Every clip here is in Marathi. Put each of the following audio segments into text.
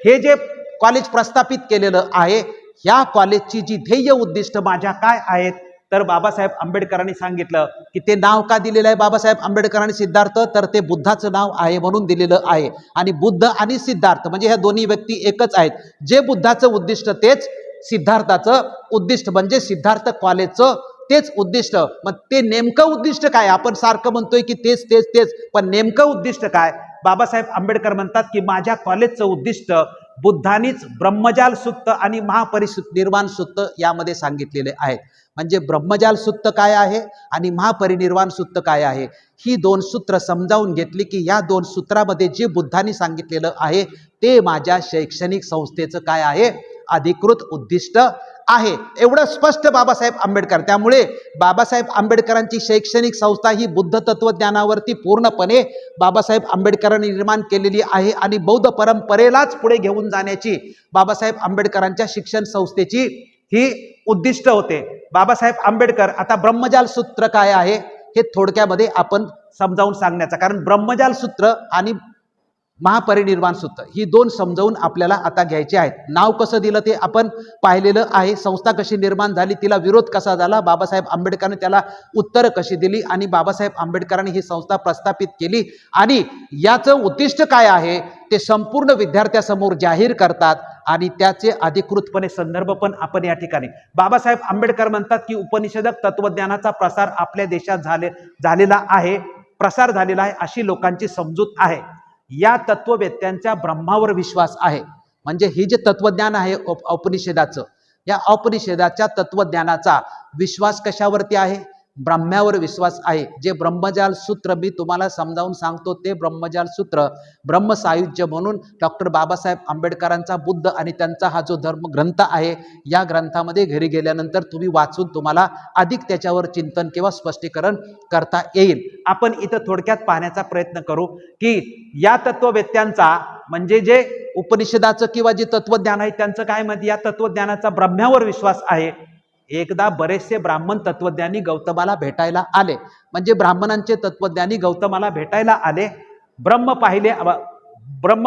हे जे कॉलेज प्रस्थापित केलेलं आहे, ह्या कॉलेजची जी ध्येय उद्दिष्ट माझ्या काय आहेत, तर बाबासाहेब आंबेडकरांनी सांगितलं की ते नाव का दिलेलं आहे बाबासाहेब आंबेडकरांनी सिद्धार्थ, तर ते बुद्धाचं नाव आहे म्हणून दिलेलं आहे. आणि बुद्ध आणि सिद्धार्थ म्हणजे ह्या दोन्ही व्यक्ती एकच आहेत. जे बुद्धाचं उद्दिष्ट तेच सिद्धार्थाचं उद्दिष्ट, म्हणजे सिद्धार्थ कॉलेजचं तेच उद्दिष्ट. मग ते नेमकं उद्दिष्ट काय? आपण सारखं म्हणतोय की तेच तेच तेच, पण नेमकं उद्दिष्ट काय? बाबासाहेब आंबेडकर म्हणतात की माझ्या कॉलेजचं उद्दिष्ट बुद्धानीच ब्रह्मजाल सूक्त आणि महापरिनिर्वाण सूक्त यामध्ये सांगितलेले आहेत. म्हणजे ब्रह्मजाल सूक्त काय आहे आणि महापरिनिर्वाण सूक्त काय आहे, ही दोन सूत्र समजावून घेतली की या दोन सूत्रामध्ये जे बुद्धांनी सांगितलेलं आहे ते माझ्या शैक्षणिक संस्थेचं काय आहे, अधिकृत उद्दिष्ट आहे. एवढं स्पष्ट बाबासाहेब आंबेडकर. त्यामुळे बाबासाहेब आंबेडकरांची शैक्षणिक संस्था ही बुद्ध तत्वज्ञानावरती पूर्णपणे बाबासाहेब आंबेडकरांनी निर्माण केलेली आहे आणि बौद्ध परंपरेलाच पुढे घेऊन जाण्याची बाबासाहेब आंबेडकरांच्या शिक्षण संस्थेची ही उद्दिष्ट होते. बाबासाहेब आंबेडकर आता ब्रह्मजाल सूत्र काय आहे हे थोडक्यामध्ये आपण समजावून सांगण्याचा, कारण ब्रह्मजाल सूत्र आणि महापरिनिर्वाण सूत्र ही दोन समजावून आपल्याला आता घ्यायचे आहेत. नाव कसं दिलं ते आपण पाहिलेलं आहे. संस्था कशी निर्माण झाली, तिला विरोध कसा झाला, बाबासाहेब आंबेडकरांनी त्याला उत्तर कशी दिली आणि बाबासाहेब आंबेडकरांनी ही संस्था प्रस्थापित केली आणि याचं उद्दिष्ट काय आहे ते संपूर्ण विद्यार्थ्यासमोर जाहीर करतात आणि त्याचे अधिकृतपणे संदर्भ पण आपण या ठिकाणी. बाबासाहेब आंबेडकर म्हणतात की उपनिषदक तत्वज्ञानाचा प्रसार आपल्या देशात झालेला आहे, प्रसार झालेला आहे अशी लोकांची समजूत आहे. या तत्ववेत्यांचा ब्रह्मावर विश्वास आहे. म्हणजे हे जे तत्वज्ञान आहे उपनिषदाचं, या उपनिषदाच्या तत्वज्ञानाचा विश्वास कशावरती आहे, ब्रह्म्यावर विश्वास आहे. जे ब्रह्मजाल सूत्र मी तुम्हाला समजावून सांगतो ते ब्रह्मजाल सूत्र ब्रह्मसायुज्य म्हणून डॉक्टर बाबासाहेब आंबेडकरांचा बुद्ध आणि त्यांचा हा जो धर्म ग्रंथ आहे, या ग्रंथामध्ये घरी गेल्यानंतर तुम्ही वाचून तुम्हाला अधिक त्याच्यावर चिंतन किंवा स्पष्टीकरण करता येईल. आपण इथं थोडक्यात पाहण्याचा प्रयत्न करू की या तत्ववेत्यांचा म्हणजे जे उपनिषदाचं किंवा जे तत्वज्ञान आहे त्यांचं काय मत, या तत्वज्ञानाचा ब्रह्म्यावर विश्वास आहे. एकदा बरेचसे ब्राह्मण तत्वज्ञानी गौतमाला भेटायला आले. म्हणजे ब्राह्मणांचे तत्वज्ञानी गौतमाला भेटायला आले. ब्रह्म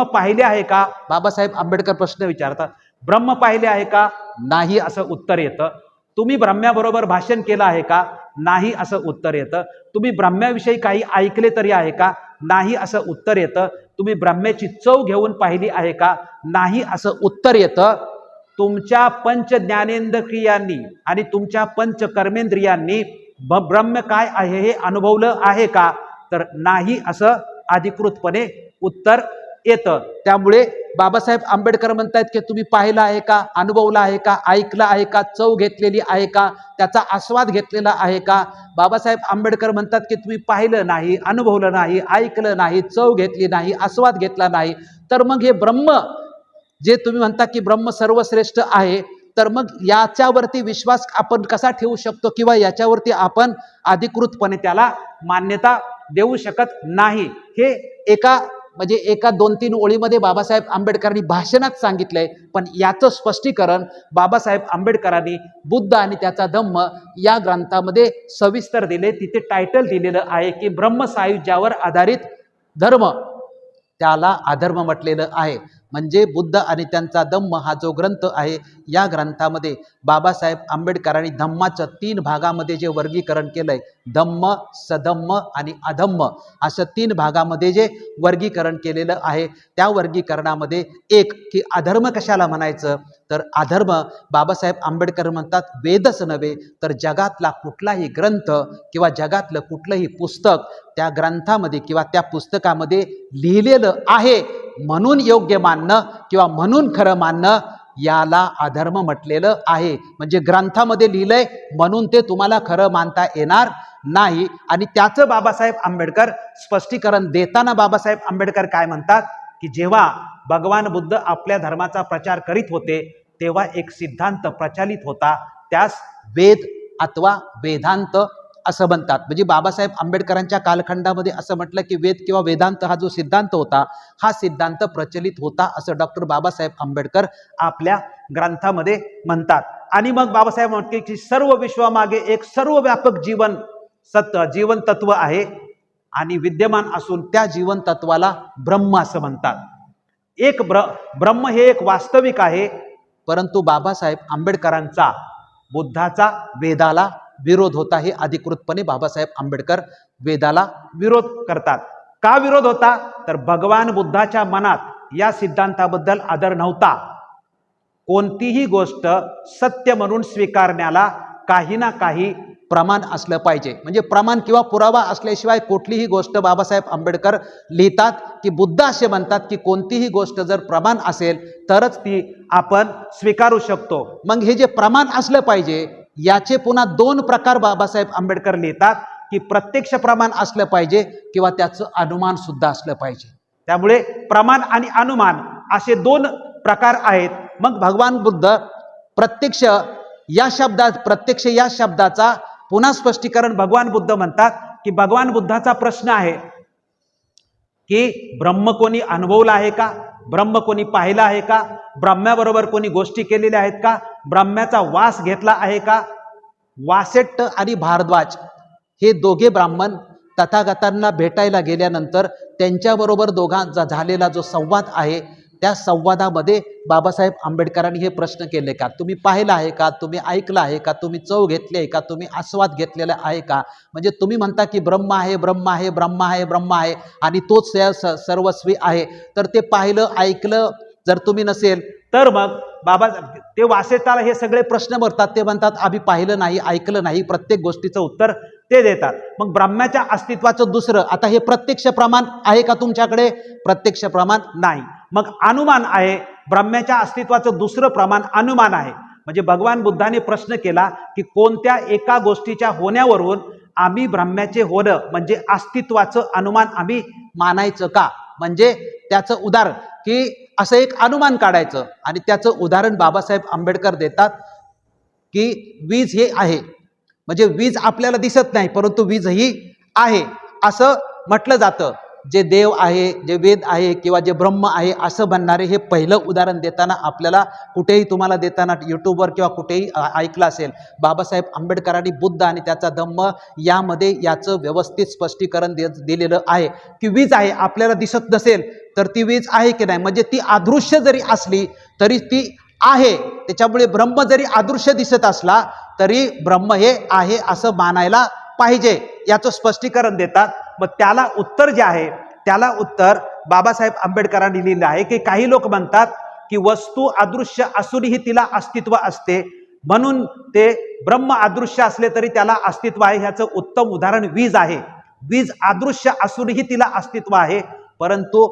पाहिले आहे का, बाबासाहेब आंबेडकर प्रश्न विचारतात. ब्रह्म पाहिले आहे का, नाही असं उत्तर येतं. तुम्ही ब्रह्म्याबरोबर भाषण केलं आहे का, नाही असं उत्तर येतं. तुम्ही ब्रह्म्याविषयी काही ऐकले तरी आहे का, नाही असं उत्तर येतं. तुम्ही ब्रह्म्याची चव घेऊन पाहिली आहे का, नाही असं उत्तर येतं. तुमच्या पंच ज्ञानेंद्रियांनी आणि तुमच्या पंच कर्मेंद्रियांनी ब्रह्म काय आहे हे अनुभवलं आहे का, तर नाही असं अधिकृतपणे उत्तर येतं. त्यामुळे बाबासाहेब आंबेडकर म्हणतात की तुम्ही पाहिलं आहे का, अनुभवलं आहे का, ऐकलं आहे का, चव घेतलेली आहे का, त्याचा आस्वाद घेतलेला आहे का. बाबासाहेब आंबेडकर म्हणतात की तुम्ही पाहिलं नाही, अनुभवलं नाही, ऐकलं नाही, चव घेतली नाही, आस्वाद घेतला नाही, तर मग हे ब्रह्म जे तुम्ही म्हणता की ब्रह्म सर्वश्रेष्ठ आहे, तर मग याच्यावरती विश्वास आपण कसा ठेवू शकतो किंवा याच्यावरती आपण अधिकृतपणे त्याला मान्यता देऊ शकत नाही. हे एका 2-3 ओळीमध्ये बाबासाहेब आंबेडकरांनी भाषणात सांगितलंय. पण याचं स्पष्टीकरण बाबासाहेब आंबेडकरांनी बुद्ध आणि त्याचा धम्म या ग्रंथामध्ये सविस्तर दिले. तिथे टायटल दिलेलं आहे की ब्रह्मसायुज्यावर आधारित धर्म, त्याला अधर्म म्हटलेलं आहे. म्हणजे बुद्ध आणि त्यांचा धम्म हा जो ग्रंथ आहे, या ग्रंथामध्ये बाबासाहेब आंबेडकरांनी धम्माचं 3 भागामध्ये जे वर्गीकरण केलंय, धम्म, सधम्म आणि अधम्म, असं 3 भागामध्ये जे वर्गीकरण केलेलं आहे, त्या वर्गीकरणामध्ये एक की अधर्म कशाला म्हणायचं, तर अधर्म बाबासाहेब आंबेडकर म्हणतात वेदच नव्हे तर जगातला कुठलाही ग्रंथ किंवा जगातलं कुठलंही पुस्तक त्या ग्रंथामध्ये किंवा त्या पुस्तकामध्ये लिहिलेलं आहे म्हणून योग्य मानणं किंवा म्हणून खरं मानणं, याला अधर्म म्हटलेलं आहे. म्हणजे ग्रंथामध्ये लिहिलंय म्हणून ते तुम्हाला खरं मानता येणार नाही. आणि त्याचं बाबासाहेब आंबेडकर स्पष्टीकरण देताना बाबासाहेब आंबेडकर काय म्हणतात की जेव्हा भगवान बुद्ध आपल्या धर्माचा प्रचार करीत होते तेव्हा एक सिद्धांत प्रचलित होता, त्यास वेद अथवा वेदांत असं म्हणतात. म्हणजे बाबासाहेब आंबेडकरांच्या कालखंडामध्ये असं म्हटलं की वेद किंवा वेदांत हा जो सिद्धांत होता, हा सिद्धांत प्रचलित होता असं डॉक्टर बाबासाहेब आंबेडकर आपल्या ग्रंथामध्ये म्हणतात. आणि मग बाबासाहेब म्हणते की सर्व विश्वामागे एक सर्वव्यापक जीवन तत्व आहे आणि विद्यमान असून त्या जीवन तत्वाला ब्रह्म असं म्हणतात. एक ब्रह्म हे एक वास्तविक आहे, परंतु बाबासाहेब आंबेडकरांचा बुद्धाचा वेदाला विरोध होता. हे अधिकृतपणे बाबासाहेब आंबेडकर वेदाला विरोध करतात. का विरोध होता? तर भगवान बुद्धाच्या मनात या सिद्धांताबद्दल आदर नव्हता. कोणतीही गोष्ट सत्य म्हणून स्वीकारण्याला काही ना काही प्रमाण असलं पाहिजे. म्हणजे प्रमाण किंवा पुरावा असल्याशिवाय कुठलीही गोष्ट बाबासाहेब आंबेडकर लिहितात की बुद्ध असे म्हणतात की कोणतीही गोष्ट जर प्रमाण असेल तरच ती आपण स्वीकारू शकतो. मग हे जे प्रमाण असलं पाहिजे याचे पुन्हा दोन प्रकार बाबासाहेब आंबेडकर लिहितात की प्रत्यक्ष प्रमाण असलं पाहिजे किंवा त्याचं अनुमान सुद्धा असलं पाहिजे. त्यामुळे प्रमाण आणि अनुमान असे दोन प्रकार आहेत. मग भगवान बुद्ध प्रत्यक्ष या शब्दाचा पुन्हा स्पष्टीकरण भगवान बुद्ध म्हणतात की भगवान बुद्धाचा प्रश्न आहे की ब्रह्म कोणी अनुभवला आहे का, ब्रह्म कोणी पाहिला आहे का, ब्रह्म्याबरोबर कोणी गोष्टी केलेल्या आहेत का, ब्रह्म्याचा वास घेतला आहे का. वासेट्ट आणि भारद्वाज हे दोघे ब्राह्मण तथागतांना भेटायला गेल्यानंतर त्यांच्याबरोबर दोघांचा झालेला जो संवाद आहे त्या संवादामध्ये बाबासाहेब आंबेडकरांनी हे प्रश्न केले का, तुम्ही पाहिलं आहे का, तुम्ही ऐकलं आहे का, तुम्ही चव घेतली आहे का, तुम्ही आस्वाद घेतलेला आहे का. म्हणजे तुम्ही म्हणता की ब्रह्म आहे, ब्रह्म आहे, ब्रह्म आहे, ब्रह्म आहे आणि तोच सर्वस्वी आहे. तर ते पाहिलं ऐकलं जर तुम्ही नसेल तर मग बाबा ते वासेताला हे सगळे प्रश्न भरतात. ते म्हणतात आम्ही पाहिलं नाही, ऐकलं नाही, प्रत्येक गोष्टीचं उत्तर ते देतात. मग ब्रह्माच्या अस्तित्वाचं दुसरं आता हे प्रत्यक्ष प्रमाण आहे का तुमच्याकडे? प्रत्यक्ष प्रमाण नाही. मग अनुमान आहे. ब्रह्माच्या अस्तित्वाचं दुसरं प्रमाण अनुमान आहे. म्हणजे भगवान बुद्धाने प्रश्न केला की कोणत्या एका गोष्टीच्या होण्यावरून आम्ही ब्रह्माचे होणं म्हणजे अस्तित्वाचं अनुमान आम्ही मानायचं का. म्हणजे त्याचं उदाहरण की असं एक अनुमान काढायचं आणि त्याचं उदाहरण बाबासाहेब आंबेडकर देतात की वीज हे आहे. म्हणजे वीज आपल्याला दिसत नाही परंतु वीज ही आहे असं म्हटलं जातं. जे देव आहे, जे वेद आहे किंवा जे ब्रह्म आहे असं म्हणणारे हे पहिलं उदाहरण देताना आपल्याला कुठेही तुम्हाला देताना यूट्यूबवर किंवा कुठेही ऐकलं असेल. बाबासाहेब आंबेडकरांनी बुद्ध आणि त्याचा धम्म यामध्ये याचं व्यवस्थित स्पष्टीकरण दिलेलं आहे की वीज आहे, आपल्याला दिसत नसेल तर ती वीज आहे की नाही. म्हणजे ती अदृश्य जरी असली तरी ती आहे. त्याच्यामुळे ब्रह्म जरी अदृश्य दिसत असला तरी ब्रह्म हे आहे असं मानायला पाहिजे याचं स्पष्टीकरण देतात. मग त्याला उत्तर जे आहे त्याला उत्तर बाबासाहेब आंबेडकरांनी लिहिलं आहे की काही लोक म्हणतात की वस्तू अदृश्य असूनही तिला अस्तित्व असते म्हणून ते ब्रह्म अदृश्य असले तरी त्याला अस्तित्व आहे. ह्याचं उत्तम उदाहरण वीज आहे. वीज अदृश्य असूनही तिला अस्तित्व आहे. परंतु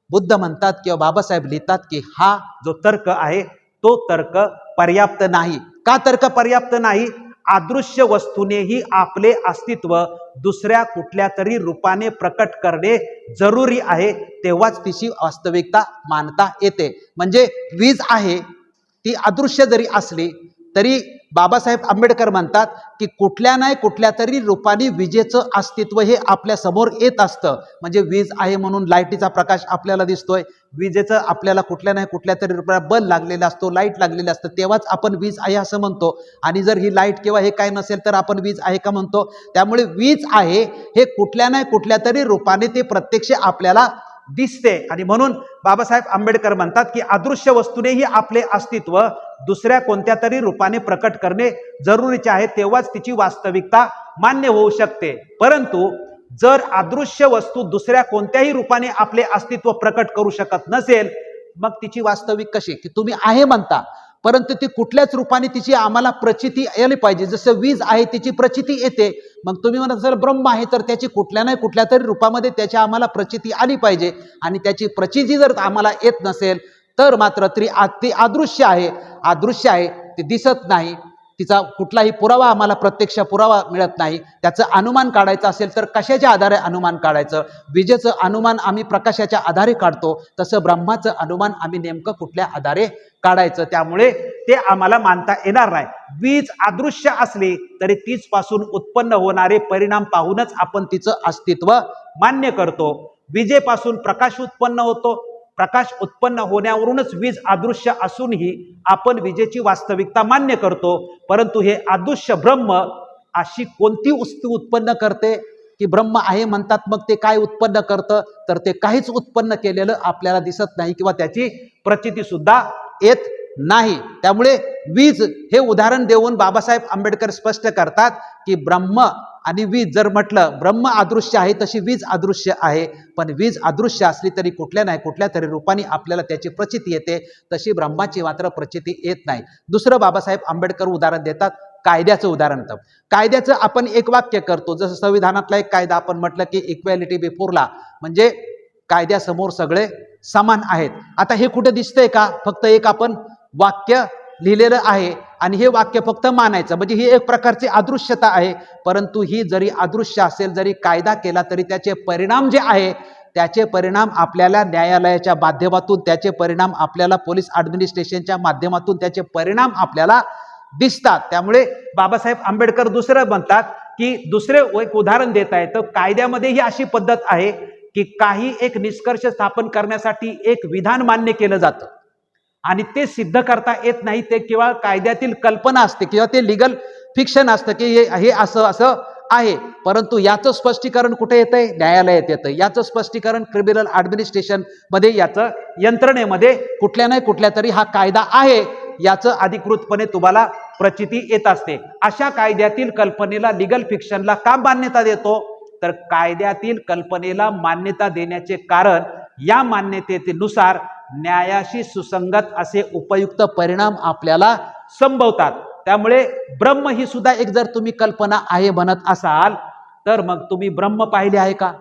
बुद्ध म्हणतात किंवा बाबासाहेब लिहितात की हा जो तर्क आहे तो तर्क पर्याप्त नाही. का तर्क पर्याप्त नाही? अदृश्य वस्तूनेही आपले अस्तित्व दुसऱ्या कुठल्या तरी रूपाने प्रकट करणे जरुरी आहे, तेव्हाच तिची वास्तविकता मानता येते. म्हणजे वीज आहे ती अदृश्य जरी असली तरी बाबासाहेब आंबेडकर म्हणतात की कुठल्या नाही कुठल्या तरी रूपाने विजेचं अस्तित्व हे आपल्या समोर येत असतं. म्हणजे वीज आहे म्हणून लाईटीचा प्रकाश आपल्याला दिसतोय, विजेचं आपल्याला कुठल्या नाही कुठल्या तरी रूपाने बल्ब लागलेला असतो, लाईट लागलेली असतं, तेव्हाच आपण वीज आहे असं म्हणतो. आणि जर ही लाईट किंवा हे काय नसेल तर आपण वीज आहे का म्हणतो. त्यामुळे वीज आहे हे कुठल्या नाही कुठल्या तरी रूपाने ते प्रत्यक्ष आपल्याला दिसते. आणि म्हणून बाबासाहेब आंबेडकर म्हणतात की अदृश्य वस्तूनेही आपले अस्तित्व दुसऱ्या कोणत्या तरी रूपाने प्रकट करणे जरुरीचे आहे, तेव्हाच तिची वास्तविकता मान्य होऊ शकते. परंतु जर अदृश्य वस्तू दुसऱ्या कोणत्याही रूपाने आपले अस्तित्व प्रकट करू शकत नसेल मग तिची वास्तविक कशी की तुम्ही आहे म्हणता परंतु ती कुठल्याच रूपाने तिची आम्हाला प्रचिती यायला पाहिजे. जसं वीज आहे तिची प्रचिती येते, मग तुम्ही म्हणत असाल ब्रह्म आहे तर त्याची कुठल्या नाही कुठल्या तरी रूपामध्ये त्याची आम्हाला प्रचिती आली पाहिजे आणि त्याची प्रचिती जर आम्हाला येत नसेल तर मात्र ती अदृश्य आहे, ती दिसत नाही, तिचा कुठलाही पुरावा आम्हाला प्रत्यक्ष पुरावा मिळत नाही. त्याचं अनुमान काढायचं असेल तर कशाच्या आधारे अनुमान काढायचं? विजेचं अनुमान आम्ही प्रकाशाच्या आधारे काढतो, तसं ब्रह्माचं अनुमान आम्ही नेमकं कुठल्या आधारे काढायचं? त्यामुळे ते आम्हाला मानता येणार नाही. वीज अदृश्य असली तरी तीच पासून उत्पन्न होणारे परिणाम पाहूनच आपण तिचं अस्तित्व मान्य करतो. विजेपासून प्रकाश उत्पन्न होतो, प्रकाश उत्पन्न होण्यावरूनच वीज अदृश्य असूनही आपण विजेची वास्तविकता मान्य करतो. परंतु हे अदृश्य ब्रह्म अशी कोणती वस्तू उत्पन्न करते की ब्रह्म आहे म्हणतात, मग ते काय उत्पन्न करतं, तर ते काहीच उत्पन्न केलेलं आपल्याला दिसत नाही किंवा त्याची प्रचिती सुद्धा येत नाही. त्यामुळे वीज हे उदाहरण देऊन बाबासाहेब आंबेडकर स्पष्ट करतात की ब्रह्म आणि वीज जर म्हटलं, ब्रह्म अदृश्य आहे तशी वीज अदृश्य आहे, पण वीज अदृश्य असली तरी कुठल्या नाही कुठल्या तरी रूपाने आपल्याला त्याची प्रचिती येते, तशी ब्रह्माची मात्र प्रचिती येत नाही. दुसरं बाबासाहेब आंबेडकर उदाहरण देतात कायद्याचं उदाहरण. तर कायद्याचं आपण एक वाक्य करतो, जसं संविधानातला एक कायदा आपण म्हटलं की इक्वॅलिटी बिफोर लॉ, म्हणजे कायद्यासमोर सगळे समान आहेत. आता हे कुठे दिसतंय का? फक्त एक आपण वाक्य लिहिलेलं आहे आणि हे वाक्य फक्त मानायचं, म्हणजे ही एक प्रकारची अदृश्यता आहे. परंतु ही जरी अदृश्य असेल, जरी कायदा केला तरी त्याचे परिणाम जे आहे, त्याचे परिणाम आपल्याला न्यायालयाच्या माध्यमातून, त्याचे परिणाम आपल्याला पोलीस ॲडमिनिस्ट्रेशनच्या माध्यमातून त्याचे परिणाम आपल्याला दिसतात. त्यामुळे बाबासाहेब आंबेडकर दुसरं म्हणतात की दुसरे एक उदाहरण देत आहे, तर कायद्यामध्ये ही अशी पद्धत आहे की काही एक निष्कर्ष स्थापन करण्यासाठी एक विधान मान्य केलं जातं आणि ते सिद्ध करता येत नाही, ते किंवा कायद्यातील कल्पना असते किंवा ते लिगल फिक्शन असतं की हे असं असं आहे, परंतु याचं स्पष्टीकरण कुठे येतंय? न्यायालयात येतं. याचं स्पष्टीकरण क्रिमिनल ॲडमिनिस्ट्रेशन मध्ये, याचं यंत्रणेमध्ये कुठल्या नाही कुठल्या तरी हा कायदा आहे याचं अधिकृतपणे तुम्हाला प्रचिती येत असते. अशा कायद्यातील कल्पनेला, लिगल फिक्शनला का मान्यता देतो? तर कायद्यातील कल्पनेला मान्यता देण्याचे कारण या मान्यतेनुसार न्यायाशी सुसंगत असे उपयुक्त परिणाम आपल्याला संभवतात. त्यामुळे ब्रह्म ही सुद्धा एक जर तुम्ही कल्पना आहे म्हणत असाल, तर मग तुम्ही ब्रह्म पाहिले आहे का?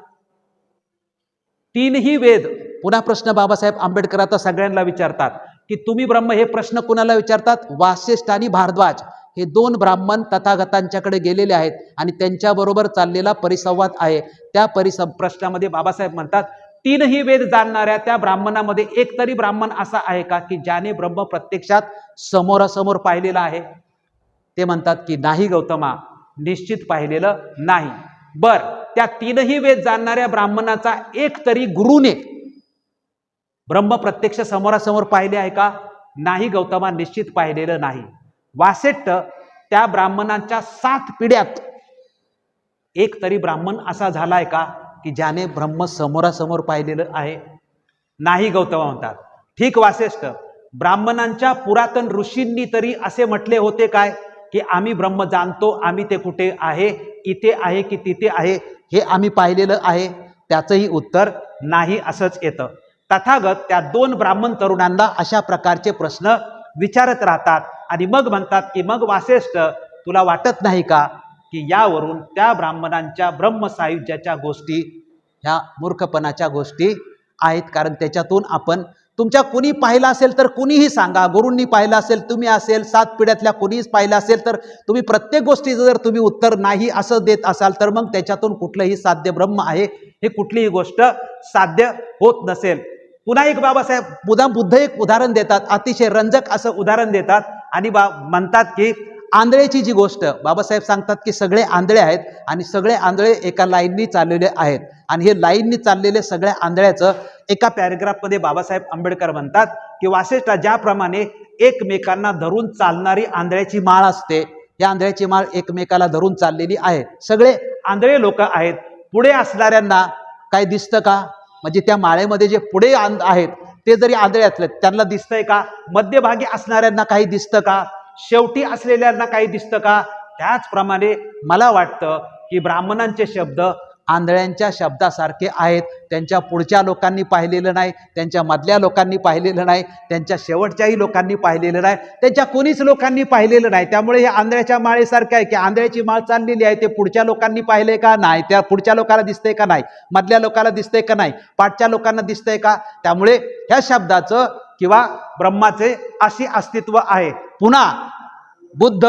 तीनही वेद, पुन्हा प्रश्न बाबासाहेब आंबेडकर आता सगळ्यांना विचारतात की तुम्ही ब्रह्म, हे प्रश्न कुणाला विचारतात? वासिष्ठ आणि भारद्वाज हे दोन ब्राह्मण तथागतांच्याकडे गेलेले आहेत आणि त्यांच्याबरोबर चाललेला परिसंवाद आहे. त्या प्रश्नामध्ये बाबासाहेब म्हणतात, तीनही वेद जाणणाऱ्या त्या ब्राह्मणामध्ये एक तरी ब्राह्मण असा आहे का की ज्याने ब्रह्म प्रत्यक्षात समोरासमोर पाहिलेला आहे? ते म्हणतात की नाही गौतमा, निश्चित पाहिलेलं नाही. बर, त्या तीनही वेद जाणणाऱ्या ब्राह्मणाचा एक तरी गुरुने ब्रह्म प्रत्यक्ष समोरासमोर पाहिले आहे का? नाही गौतमा, निश्चित पाहिलेलं नाही. वासेट्ट त्या ब्राह्मणांच्या 7 पिढ्यात एक तरी ब्राह्मण असा झालाय का की ज्याने ब्रह्म समोरासमोर पाहिलेलं आहे? नाही गौतमा म्हणतात. ठीक वासिष्ठ, ब्राह्मणांच्या पुरातन ऋषींनी तरी असे म्हटले होते काय की आम्ही ब्रह्म जाणतो, आम्ही ते कुठे आहे, इथे आहे की तिथे आहे, हे आम्ही पाहिलेलं आहे? त्याचंही उत्तर नाही असंच येतं. तथागत त्या 2 ब्राह्मण तरुणांना अशा प्रकारचे प्रश्न विचारत राहतात आणि मग म्हणतात की मग वासिष्ठ, तुला वाटत नाही का की यावरून त्या ब्राह्मणांच्या ब्रह्मसायुज्याच्या गोष्टी ह्या मूर्खपणाच्या गोष्टी आहेत? कारण त्याच्यातून आपण, तुमच्या कुणी पाहिलं असेल तर कुणीही सांगा, गुरूंनी पाहिलं असेल, तुम्ही असेल, 7 पिढ्यातल्या कुणीच पाहिलं असेल, तर तुम्ही प्रत्येक गोष्टीचं जर तुम्ही उत्तर नाही असं देत असाल, तर मग त्याच्यातून कुठलंही साध्य ब्रह्म आहे हे कुठलीही गोष्ट साध्य होत नसेल. पुन्हा एक बाबासाहेब बुद्ध एक उदाहरण देतात, अतिशय रंजक असं उदाहरण देतात आणि म्हणतात की आंधळेची जी गोष्ट, बाबासाहेब सांगतात की सगळे आंधळे आहेत आणि सगळे आंधळे एका लाईननी चाललेले आहेत आणि हे लाईननी चाललेले सगळ्या आंधळ्याचं एका पॅरेग्राफमध्ये बाबासाहेब आंबेडकर म्हणतात की वासिष्ठ, ज्याप्रमाणे एकमेकांना धरून चालणारी आंधळ्याची माळ असते, या आंधळ्याची माळ एकमेकाला धरून चाललेली आहे. सगळे आंधळे लोक आहेत. पुढे असणाऱ्यांना काय दिसतं का? म्हणजे त्या माळेमध्ये जे पुढे आहेत ते जरी आंधळे असले त्यांना दिसतंय का? मध्यभागी असणाऱ्यांना काही दिसतं का? शेवटी असलेल्यांना काही दिसतं का? त्याचप्रमाणे मला वाटतं की ब्राह्मणांचे शब्द आंधळ्यांच्या शब्दासारखे आहेत. त्यांच्या पुढच्या लोकांनी पाहिलेलं नाही, त्यांच्या मधल्या लोकांनी पाहिलेलं नाही, त्यांच्या शेवटच्याही लोकांनी पाहिलेलं नाही, त्यांच्या कोणीच लोकांनी पाहिलेलं नाही. त्यामुळे हे आंधळ्याच्या माळेसारखं आहे की आंधळ्याची माळ चाललेली आहे, ते पुढच्या लोकांनी पाहिले का नाही, त्या पुढच्या लोकांना दिसतंय का नाही, मधल्या लोकांना दिसतंय का नाही, पाठच्या लोकांना दिसतंय का? त्यामुळे ह्या शब्दाचं किंवा ब्रह्माचे अशी अस्तित्व आहे. पुन्हा बुद्ध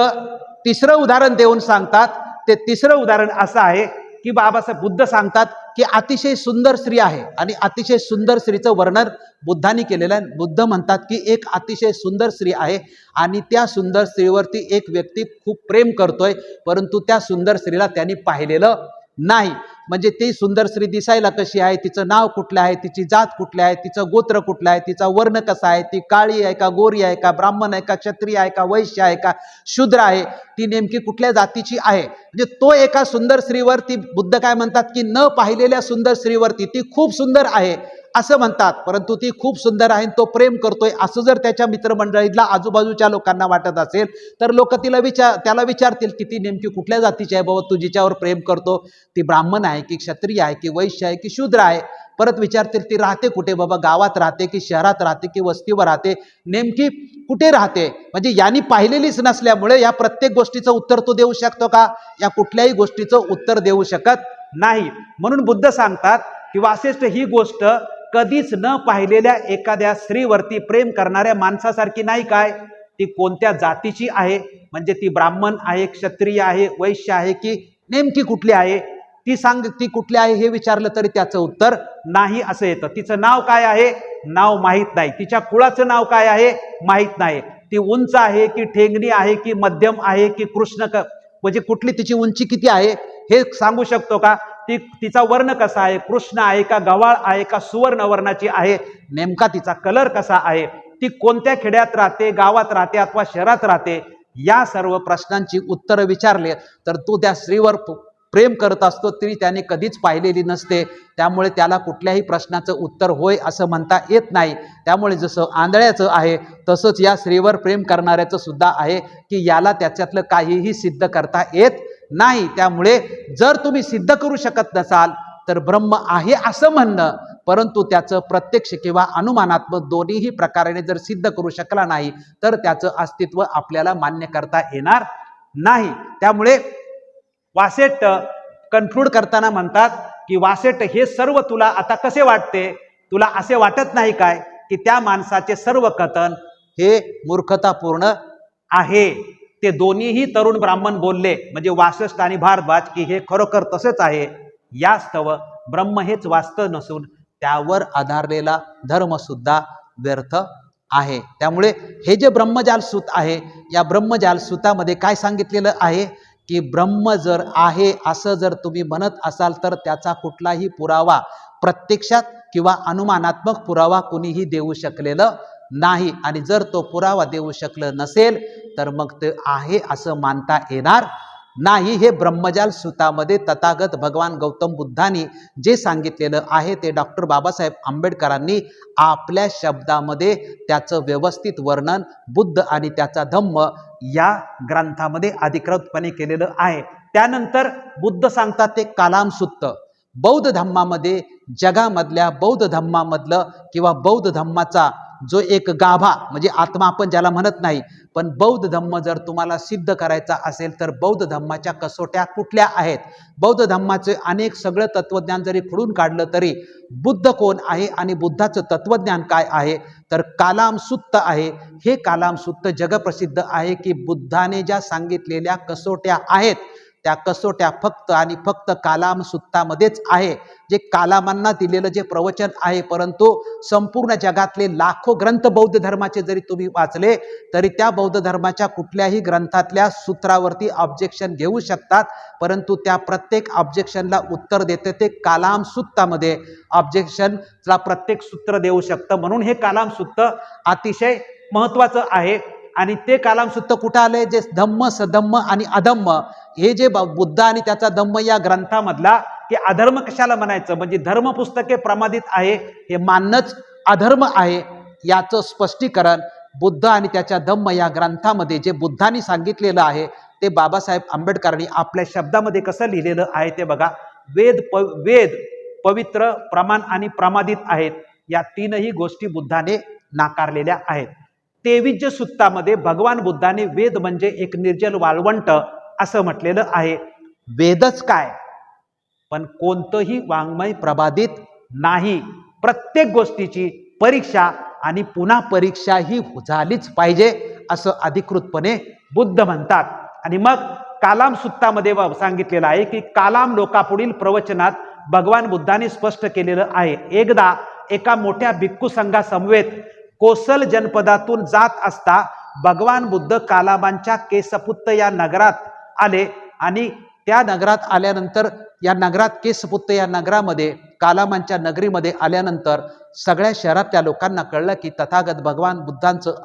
तिसरं उदाहरण देऊन सांगतात. ते तिसरं उदाहरण असं आहे की बाबासाहेब बुद्ध सांगतात की अतिशय सुंदर स्त्री आहे आणि अतिशय सुंदर स्त्रीचं वर्णन बुद्धांनी केलेलं आहे. बुद्ध म्हणतात की एक अतिशय सुंदर स्त्री आहे आणि त्या सुंदर स्त्रीवरती एक व्यक्ती खूप प्रेम करतोय, परंतु त्या सुंदर स्त्रीला त्यांनी पाहिलेलं नाही. म्हणजे ती सुंदर स्त्री दिसायला कशी आहे, तिचं नाव कुठलं आहे, तिची जात कुठली आहे, तिचं गोत्र कुठलं आहे, तिचा वर्ण कसा आहे, ती काळी आहे का, गोरी आहे का, ब्राह्मण आहे का, क्षत्रिय आहे का, वैश्य आहे का, शूद्र आहे, ती नेमकी कुठल्या जातीची आहे. म्हणजे तो एका सुंदर स्त्रीवर ती बुद्ध काय म्हणतात की न पाहिलेल्या सुंदर स्त्रीवरती ती खूप सुंदर आहे असं म्हणतात, परंतु ती खूप सुंदर आहे तो प्रेम करतोय असं जर त्याच्या मित्रमंडळीला आजूबाजूच्या लोकांना वाटत असेल तर लोक त्याला विचारतील की ती नेमकी कुठल्या जातीची आहे बाबा, तू जिच्यावर प्रेम करतो ती ब्राह्मण आहे की क्षत्रिय आहे की वैश्य आहे की शूद्र आहे. परत विचारतील ती राहते कुठे बाबा, गावात राहते की शहरात राहते की वस्तीवर राहते, नेमकी कुठे राहते. म्हणजे यांनी पाहिलेलीच नसल्यामुळे या प्रत्येक गोष्टीचं उत्तर तो देऊ शकतो का, या कुठल्याही गोष्टीचं उत्तर देऊ शकत नाही. म्हणून बुद्ध सांगतात की वासिष्ठ ही गोष्ट कधीच न पाहिलेल्या एखाद्या स्त्रीवरती प्रेम करणाऱ्या माणसासारखी नाही. काय ती कोणत्या जातीची आहे, म्हणजे ती ब्राह्मण आहे, क्षत्रिय आहे, वैश्य आहे की नेमकी कुठली आहे, ती सांग ती कुठली आहे हे विचारलं तरी त्याचं उत्तर नाही असं येतं. तिचं नाव काय आहे, नाव माहीत नाही. तिच्या कुळाचं नाव काय आहे माहीत नाही. ती उंच आहे की ठेंगणी आहे की मध्यम आहे की कृष्ण म्हणजे कुठली तिची उंची किती आहे हे सांगू शकतो का. तिचा वर्ण कसा आहे, कृष्ण आहे का, गव्हाळ आहे का, सुवर्ण वर्णाची आहे, नेमका तिचा कलर कसा आहे, ती कोणत्या खेड्यात राहते, गावात राहते अथवा शहरात राहते, या सर्व प्रश्नांची उत्तरं विचारले तर तो त्या स्त्रीवर प्रेम करत असतो तरी त्याने कधीच पाहिलेली नसते. त्यामुळे त्याला कुठल्याही प्रश्नाचं उत्तर होय असं म्हणता येत नाही. त्यामुळे जसं आंधळ्याचं आहे तसंच या स्त्रीवर प्रेम करणाऱ्याचं सुद्धा आहे की याला त्याच्यातलं काहीही सिद्ध करता येत नाही. त्यामुळे जर तुम्ही सिद्ध करू शकत नसाल तर ब्रह्म आहे असं म्हणणं, परंतु त्याचं प्रत्यक्ष किंवा अनुमानात्मक दोन्हीही प्रकाराने जर सिद्ध करू शकला नाही तर त्याचं अस्तित्व आपल्याला मान्य करता येणार नाही. त्यामुळे वासेट कन्क्लूड करताना म्हणतात की वासेट हे सर्व तुला आता कसे वाटते, तुला असे वाटत नाही काय की त्या माणसाचे सर्व कथन हे मूर्खतापूर्ण आहे. ते दोन्हीही तरुण ब्राह्मण बोलले म्हणजे वासिष्ठ आणि भारद्वाज की हे खरोखर तसेच आहे. यास्तव ब्रह्म हेच वास्तव नसून त्यावर आधारलेला धर्म सुद्धा व्यर्थ आहे. त्यामुळे हे जे ब्रह्मजाल सूत आहे या ब्रह्मजाल सूतामध्ये काय सांगितलेलं आहे की ब्रह्म जर आहे असं जर तुम्ही म्हणत असाल तर त्याचा कुठलाही पुरावा प्रत्यक्षात किंवा अनुमानात्मक पुरावा कोणीही देऊ शकलेलं नाही. आणि जर तो पुरावा देऊ शकलं नसेल तर मग ते आहे असं मानता येणार नाही. हे ब्रह्मजाल सूतामध्ये तथागत भगवान गौतम बुद्धांनी जे सांगितलेलं आहे ते डॉक्टर बाबासाहेब आंबेडकरांनी आपल्या शब्दामध्ये त्याचं व्यवस्थित वर्णन बुद्ध आणि त्याचा धम्म या ग्रंथामध्ये अधिकृतपणे केलेलं आहे. त्यानंतर बुद्ध सांगतात ते कालाम सुत्त. बौद्ध धम्मामध्ये जगामधल्या बौद्ध धम्मामधलं किंवा बौद्ध धम्माचा जो एक गाभा म्हणजे आत्मा आपण ज्याला म्हणत नाही, पण बौद्ध धम्म जर तुम्हाला सिद्ध करायचा असेल तर बौद्ध धम्माच्या कसोट्या कुठल्या आहेत, बौद्ध धम्माचे अनेक सगळं तत्वज्ञान जरी खुडून काढलं तरी बुद्ध कोण आहे आणि बुद्धाचं तत्वज्ञान काय आहे तर कालाम सुत्त आहे. हे कालाम सुत्त जगप्रसिद्ध आहे की बुद्धाने ज्या सांगितलेल्या कसोट्या आहेत त्या कसोट्या फक्त आणि फक्त कालाम सुत्तामध्येच आहे. जे कालामांना दिलेलं जे प्रवचन आहे, परंतु संपूर्ण जगातले लाखो ग्रंथ बौद्ध धर्माचे जरी तुम्ही वाचले तरी त्या बौद्ध धर्माच्या कुठल्याही ग्रंथातल्या सूत्रावरती ऑब्जेक्शन घेऊ शकतात, परंतु त्या प्रत्येक ऑब्जेक्शनला उत्तर देते ते कालाम सुत्तामध्ये ऑब्जेक्शनला प्रत्येक सूत्र देऊ शकतं. म्हणून हे कालाम सुत्त अतिशय महत्वाचं आहे. आणि ते कालाम सुत्त कुठं आले, जे धम्म सधम्म आणि अधम्म हे जे बुद्ध आणि त्याचा धम्म या ग्रंथामधला की अधर्म कशाला म्हणायचं, म्हणजे धर्म पुस्तके प्रमादित आहे हे मानणंच अधर्म आहे. याचं स्पष्टीकरण बुद्ध आणि त्याच्या धम्म या ग्रंथामध्ये जे बुद्धांनी सांगितलेलं आहे ते बाबासाहेब आंबेडकरांनी आपल्या शब्दामध्ये कसं लिहिलेलं आहे ते बघा. वेद पवित्र, प्रमाण आणि प्रमादित आहेत. या तीनही गोष्टी बुद्धाने नाकारलेल्या आहेत. 23 सुत्तामध्ये भगवान बुद्धाने वेद म्हणजे एक निर्जल वाळवंट असं म्हटलेलं आहे. वेदच काय, पण कोणतंही वाङ्मय प्रबाधित नाही. प्रत्येक गोष्टीची परीक्षा आणि पुन्हा परीक्षा ही झालीच पाहिजे असं अधिकृतपणे बुद्ध म्हणतात. आणि मग कालाम सुत्तामध्ये सांगितलेलं आहे की कालाम लोकापुढील प्रवचनात भगवान बुद्धाने स्पष्ट केलेलं आहे. एकदा एका मोठ्या भिक्खू संघासमवेत कोसल जनपदातून जात असता भगवान बुद्ध कालामांच्या केसपुत्त या नगरात आले आणि त्या नगरात आल्यानंतर या नगरात केसपुत्त या नगरामध्ये कालामांच्या नगरीमध्ये आल्यानंतर सगळ्या शहरातल्या लोकांना कळलं की तथागत भगवान बुद्धांचं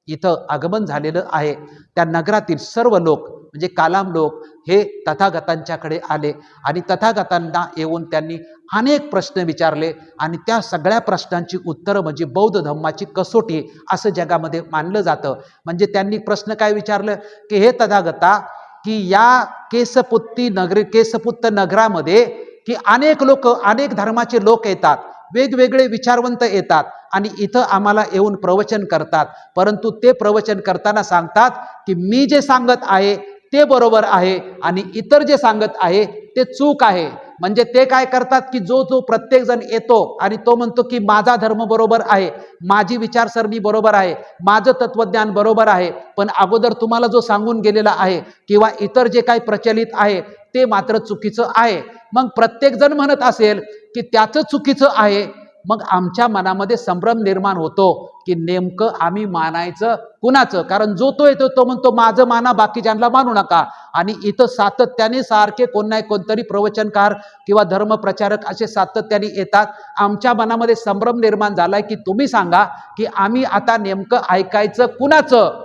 इथं आगमन झालेलं आहे। त्या नगरातील सर्व लोक म्हणजे कालाम लोक हे तथागतांच्याकडे आले आणि तथागतांना येऊन त्यांनी अनेक प्रश्न विचारले आणि त्या सगळ्या प्रश्नांची उत्तरं म्हणजे बौद्ध धम्माची कसोटी असं जगामध्ये मानलं जातं। म्हणजे त्यांनी प्रश्न काय विचारलं की हे तथागता की या केसपुत्त नगरामध्ये की अनेक लोक अनेक धर्माचे लोक येतात, वेगवेगळे विचारवंत येतात आणि इथं आम्हाला येऊन प्रवचन करतात, परंतु ते प्रवचन करताना सांगतात की मी जे सांगत आहे ते बरोबर आहे आणि इतर जे सांगत आहे ते चूक आहे। म्हणजे ते काय करतात की जो प्रत्येक जण येतो आणि तो म्हणतो की माझा धर्म बरोबर आहे, माझी विचारसरणी बरोबर आहे, माझं तत्वज्ञान बरोबर आहे, पण अगोदर तुम्हाला जो सांगून गेलेला आहे किंवा इतर जे काही प्रचलित आहे ते मात्र चुकीचं आहे। मग प्रत्येक जण म्हणत असेल की त्याचं चुकीचं आहे, मग आमच्या मनामध्ये संभ्रम निर्माण होतो की नेमकं आम्ही मानायचं कुणाचं, कारण जो तो येतो तो म्हणतो माझं माना बाकीच्यांना मानू नका आणि इथं सातत्याने सारखे कोण नाही कोणतरी प्रवचनकार किंवा धर्मप्रचारक असे सातत्याने येतात। आमच्या मनामध्ये संभ्रम निर्माण झालाय की तुम्ही सांगा की आम्ही आता नेमकं ऐकायचं कुणाचं।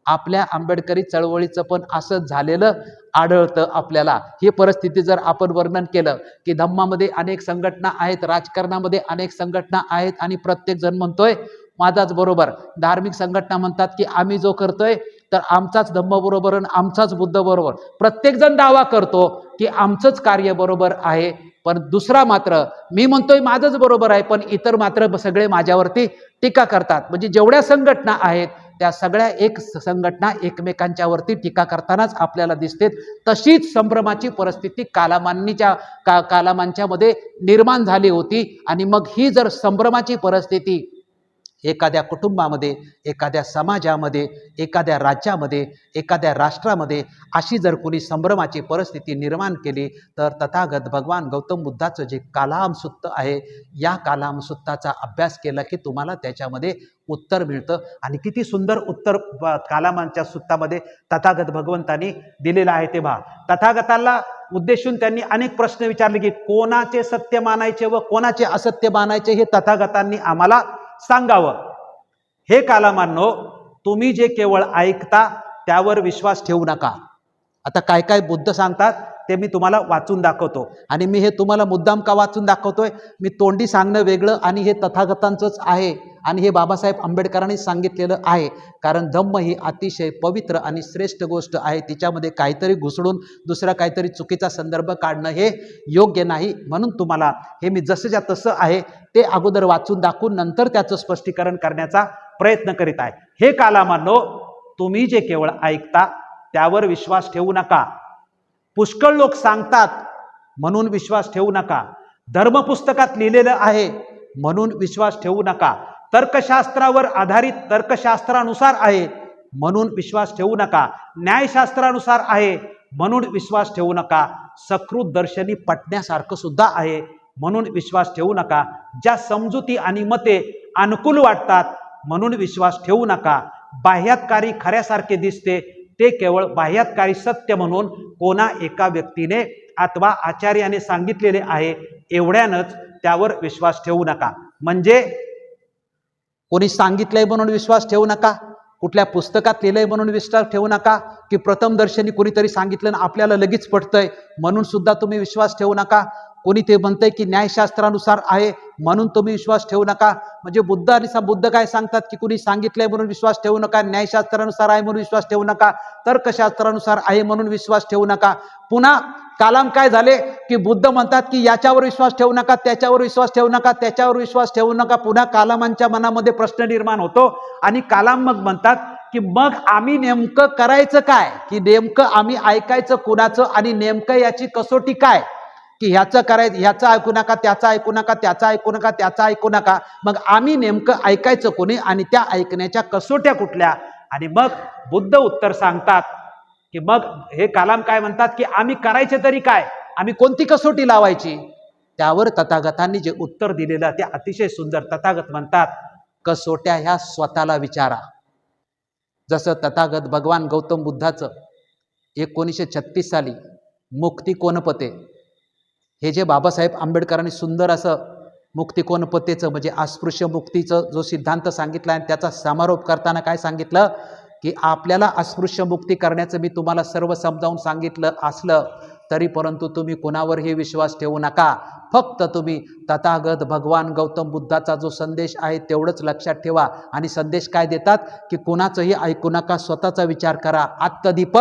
आपल्या आंबेडकरी चळवळीचं पण असंच झालेलं आढळतं आपल्याला। ही परिस्थिती जर आपण वर्णन केलं की धम्मामध्ये अनेक संघटना आहेत, राजकारणामध्ये अनेक संघटना आहेत आणि प्रत्येक जण म्हणतोय माझाच बरोबर। धार्मिक संघटना म्हणतात की आम्ही जो करतोय तर आमचाच धम्म बरोबर आणि आमचाच बुद्ध बरोबर, प्रत्येक जण दावा करतो की आमचंच कार्य बरोबर आहे, पण दुसरा मात्र मी म्हणतोय माझंच बरोबर आहे पण इतर मात्र सगळे माझ्यावरती टीका करतात। म्हणजे जेवढ्या संघटना आहेत त्या सगळ्या एक संघटना एकमेकांच्या वरती टीका करतानाच आपल्याला दिसते। तशीच संभ्रमाची परिस्थिती कालामांच्या मध्ये निर्माण झाली होती आणि मग ही जर संभ्रमाची परिस्थिती एखाद्या कुटुंबामध्ये, एखाद्या समाजामध्ये, एखाद्या राज्यामध्ये, एखाद्या राष्ट्रामध्ये अशी जर कोणी संभ्रमाची परिस्थिती निर्माण केली तर तथागत भगवान गौतम बुद्धाचं जे कालाम सुत्त आहे या कालाम सुत्ताचा अभ्यास केला की तुम्हाला त्याच्यामध्ये उत्तर मिळतं। आणि किती सुंदर उत्तर कालामांच्या सुत्तामध्ये तथागत भगवंतांनी दिलेलं आहे ते पहा। तथागताला उद्देशून त्यांनी अनेक प्रश्न विचारले की कोणाचे सत्य मानायचे व कोणाचे असत्य मानायचे हे तथागतांनी आम्हाला सांगावं। हे कालामांनो, तुम्ही जे केवळ ऐकता त्यावर विश्वास ठेवू नका। आता काय काय बुद्ध सांगतात ते मी तुम्हाला वाचून दाखवतो आणि मी हे तुम्हाला मुद्दाम का वाचून दाखवतोय, मी तोंडी सांगणं वेगळं आणि हे तथागतांचंच आहे आणि हे बाबासाहेब आंबेडकरांनी सांगितलेलं आहे, कारण धम्म ही अतिशय पवित्र आणि श्रेष्ठ गोष्ट आहे। तिच्यामध्ये काहीतरी घुसडून दुसरा काहीतरी चुकीचा संदर्भ काढणं हे योग्य नाही। म्हणून तुम्हाला हे मी जसंच्या तसं आहे ते अगोदर वाचून दाखवून नंतर त्याचं स्पष्टीकरण करण्याचा प्रयत्न करीत आहे। हे कालामांनो, तुम्ही जे केवळ ऐकता त्यावर विश्वास ठेवू नका। पुष्कळ लोक सांगतात म्हणून विश्वास ठेवू नका। धर्मपुस्तकात लिहिलेलं आहे म्हणून विश्वास ठेवू नका। तर्कशास्त्रावर आधारित तर्कशास्त्रानुसार आहे म्हणून विश्वास ठेवू नका। न्यायशास्त्रानुसार आहे म्हणून विश्वास ठेवू नका। सकृत दर्शनी पटण्यासारखं सुद्धा आहे म्हणून विश्वास ठेवू नका। ज्या समजुती आणि मते अनुकूल वाटतात म्हणून विश्वास ठेवू नका। बाह्यातकारी खऱ्यासारखे दिसते ते केवळ बाह्यातकारी सत्य म्हणून कोणा एका व्यक्तीने अथवा आचार्याने सांगितलेले आहे एवढ्यानंच त्यावर विश्वास ठेवू नका। म्हणजे कोणी सांगितलंय म्हणून विश्वास ठेवू नका, कुठल्या पुस्तकात लिहिलंय म्हणून विश्वास ठेवू नका, की प्रथम दर्शनी कोणीतरी सांगितलं आणि आपल्याला लगेच पटतंय म्हणून सुद्धा तुम्ही विश्वास ठेवू नका। कोणी ते म्हणतंय की न्यायशास्त्रानुसार आहे म्हणून तुम्ही विश्वास ठेवू नका। म्हणजे बुद्ध काय सांगतात की कुणी सांगितलंय म्हणून विश्वास ठेवू नका, न्यायशास्त्रानुसार आहे म्हणून विश्वास ठेवू नका, तर्कशास्त्रानुसार आहे म्हणून विश्वास ठेवू नका। पुन्हा कालाम काय झाले की बुद्ध म्हणतात की याच्यावर विश्वास ठेवू नका, त्याच्यावर विश्वास ठेवू नका, त्याच्यावर विश्वास ठेवू नका। पुन्हा कालामांच्या मनामध्ये प्रश्न निर्माण होतो आणि कालाम मग म्हणतात की मग आम्ही नेमकं करायचं काय, की नेमकं आम्ही ऐकायचं कुणाचं आणि नेमकं याची कसोटी काय, की ह्याचं करायचं ह्याचं ऐकू नका, त्याचं ऐकू नका, त्याचं ऐकू नका, त्याचं ऐकू नका। मग आम्ही नेमकं ऐकायचं कोणी आणि त्या ऐकण्याच्या कसोट्या कुठल्या। आणि मग बुद्ध उत्तर सांगतात की मग हे कालाम काय म्हणतात की आम्ही करायचे तरी काय, आम्ही कोणती कसोटी लावायची। त्यावर तथागतांनी जे उत्तर दिलेलं ते अतिशय सुंदर। तथागत म्हणतात कसोट्या ह्या स्वतःला विचारा। जसं तथागत भगवान गौतम बुद्धाचं 1936 साली मुक्ती कोणपते हे जे बाबासाहेब आंबेडकरांनी सुंदर असं मुक्तिकोणपतेचं म्हणजे अस्पृश्य मुक्तीचं जो सिद्धांत सांगितला आणि त्याचा समारोप करताना काय सांगितलं की आपल्याला अस्पृश्य मुक्ती करण्याचं मी तुम्हाला सर्व समजावून सांगितलं असलं तरी परंतु तुम्ही कुणावरही विश्वास ठेवू नका, फक्त तुम्ही तथागत भगवान गौतम बुद्धाचा जो संदेश आहे तेवढंच लक्षात ठेवा. आणि संदेश काय देतात की कुणाचंही ऐकू नका, स्वतःचा विचार करा. आत्तदीप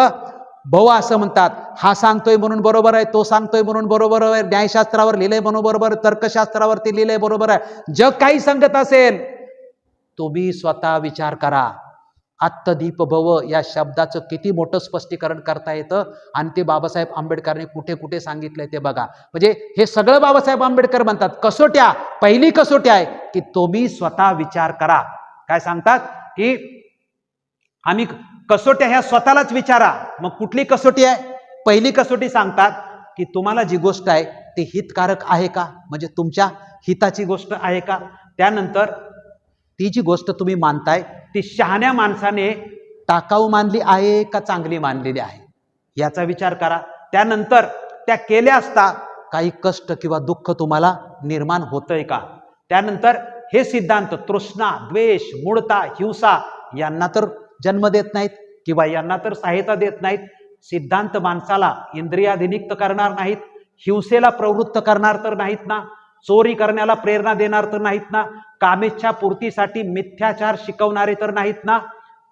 भाऊ असं म्हणतात, हा सांगतोय म्हणून बरोबर आहे, तो सांगतोय म्हणून बरोबर आहे, न्यायशास्त्रावर लिहिलंय म्हणून बरोबर, तर्कशास्त्रावरती लिहिलंय बरोबर आहे. जग काही सांगत असेल तुम्ही स्वतः विचार करा. आत्तदीप भव या शब्दाचं किती मोठं स्पष्टीकरण करता येतं आणि ते बाबासाहेब आंबेडकरांनी कुठे कुठे सांगितलंय ते बघा. म्हणजे हे सगळं बाबासाहेब आंबेडकर म्हणतात. कसोट्या, पहिली कसोटी आहे की तुम्ही स्वतः विचार करा. काय सांगतात की आम्ही कसोट्या ह्या स्वतःलाच विचारा. मग कुठली कसोटी आहे? पहिली कसोटी सांगतात की तुम्हाला जी गोष्ट आहे ती हितकारक आहे का, म्हणजे तुमच्या हिताची गोष्ट आहे का. त्यानंतर ती जी गोष्ट तुम्ही मानताय ती शहाण्या माणसाने टाकाऊ मानली आहे का चांगली मानलेली आहे याचा विचार करा. त्यानंतर त्या केल्या असता काही कष्ट किंवा दुःख तुम्हाला निर्माण होतंय का. त्यानंतर हे सिद्धांत तृष्णा, द्वेष, मूढता, हिंसा यांना तर जन्म देत नाहीत किंवा यांना तर सहायता देत नाहीत. सिद्धांत माणसाला इंद्रियाधीनिक्त करणार नाहीत, हिंसेला प्रवृत्त करणार तर नाहीत ना, चोरी करण्याला प्रेरणा देणार तर नाहीत ना, कामेच्छा पूर्तीसाठी मिथ्याचार शिकवणारे तर नाहीत ना.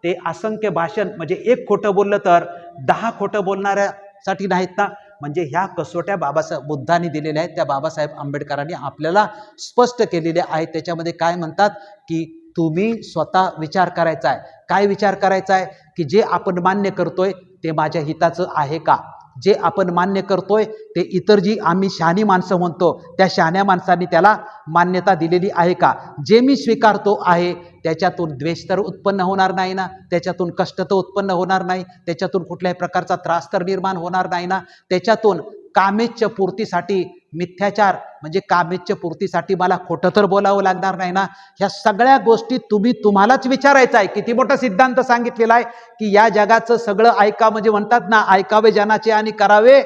ते असंख्य भाषण म्हणजे एक खोटं बोललं तर 10 खोटं बोलणाऱ्यासाठी नाहीत ना. म्हणजे ह्या कसोट्या बाबासाहेब बुद्धांनी दिलेल्या आहेत, त्या बाबासाहेब आंबेडकरांनी आपल्याला स्पष्ट केलेल्या आहेत. त्याच्यामध्ये काय म्हणतात की तुम्ही स्वतः विचार करायचा आहे. काय विचार करायचा आहे की जे आपण मान्य करतोय ते माझ्या हिताचं आहे का, जे आपण मान्य करतोय ते इतर जी आम्ही शहाणी माणसं म्हणतो त्या शहाण्या माणसांनी त्याला मान्यता दिलेली आहे का, जे मी स्वीकारतो आहे त्याच्यातून द्वेष तर उत्पन्न होणार नाही ना, त्याच्यातून कष्ट तर उत्पन्न होणार नाही, त्याच्यातून कुठल्याही प्रकारचा त्रास तर निर्माण होणार नाही ना, त्याच्यातून कामेच्छ पूर्तीसाठी मिथ्याचार म्हणजे कामेच्छ पूर्तीसाठी मला खोटं तर बोलावं लागणार नाही ना. ह्या सगळ्या गोष्टी तुम्हालाच विचारायचं आहे. किती मोठा सिद्धांत सांगितलेला आहे की या जगाचं सगळं ऐका, म्हणजे म्हणतात ना ऐकावे जनाचे आणि करावे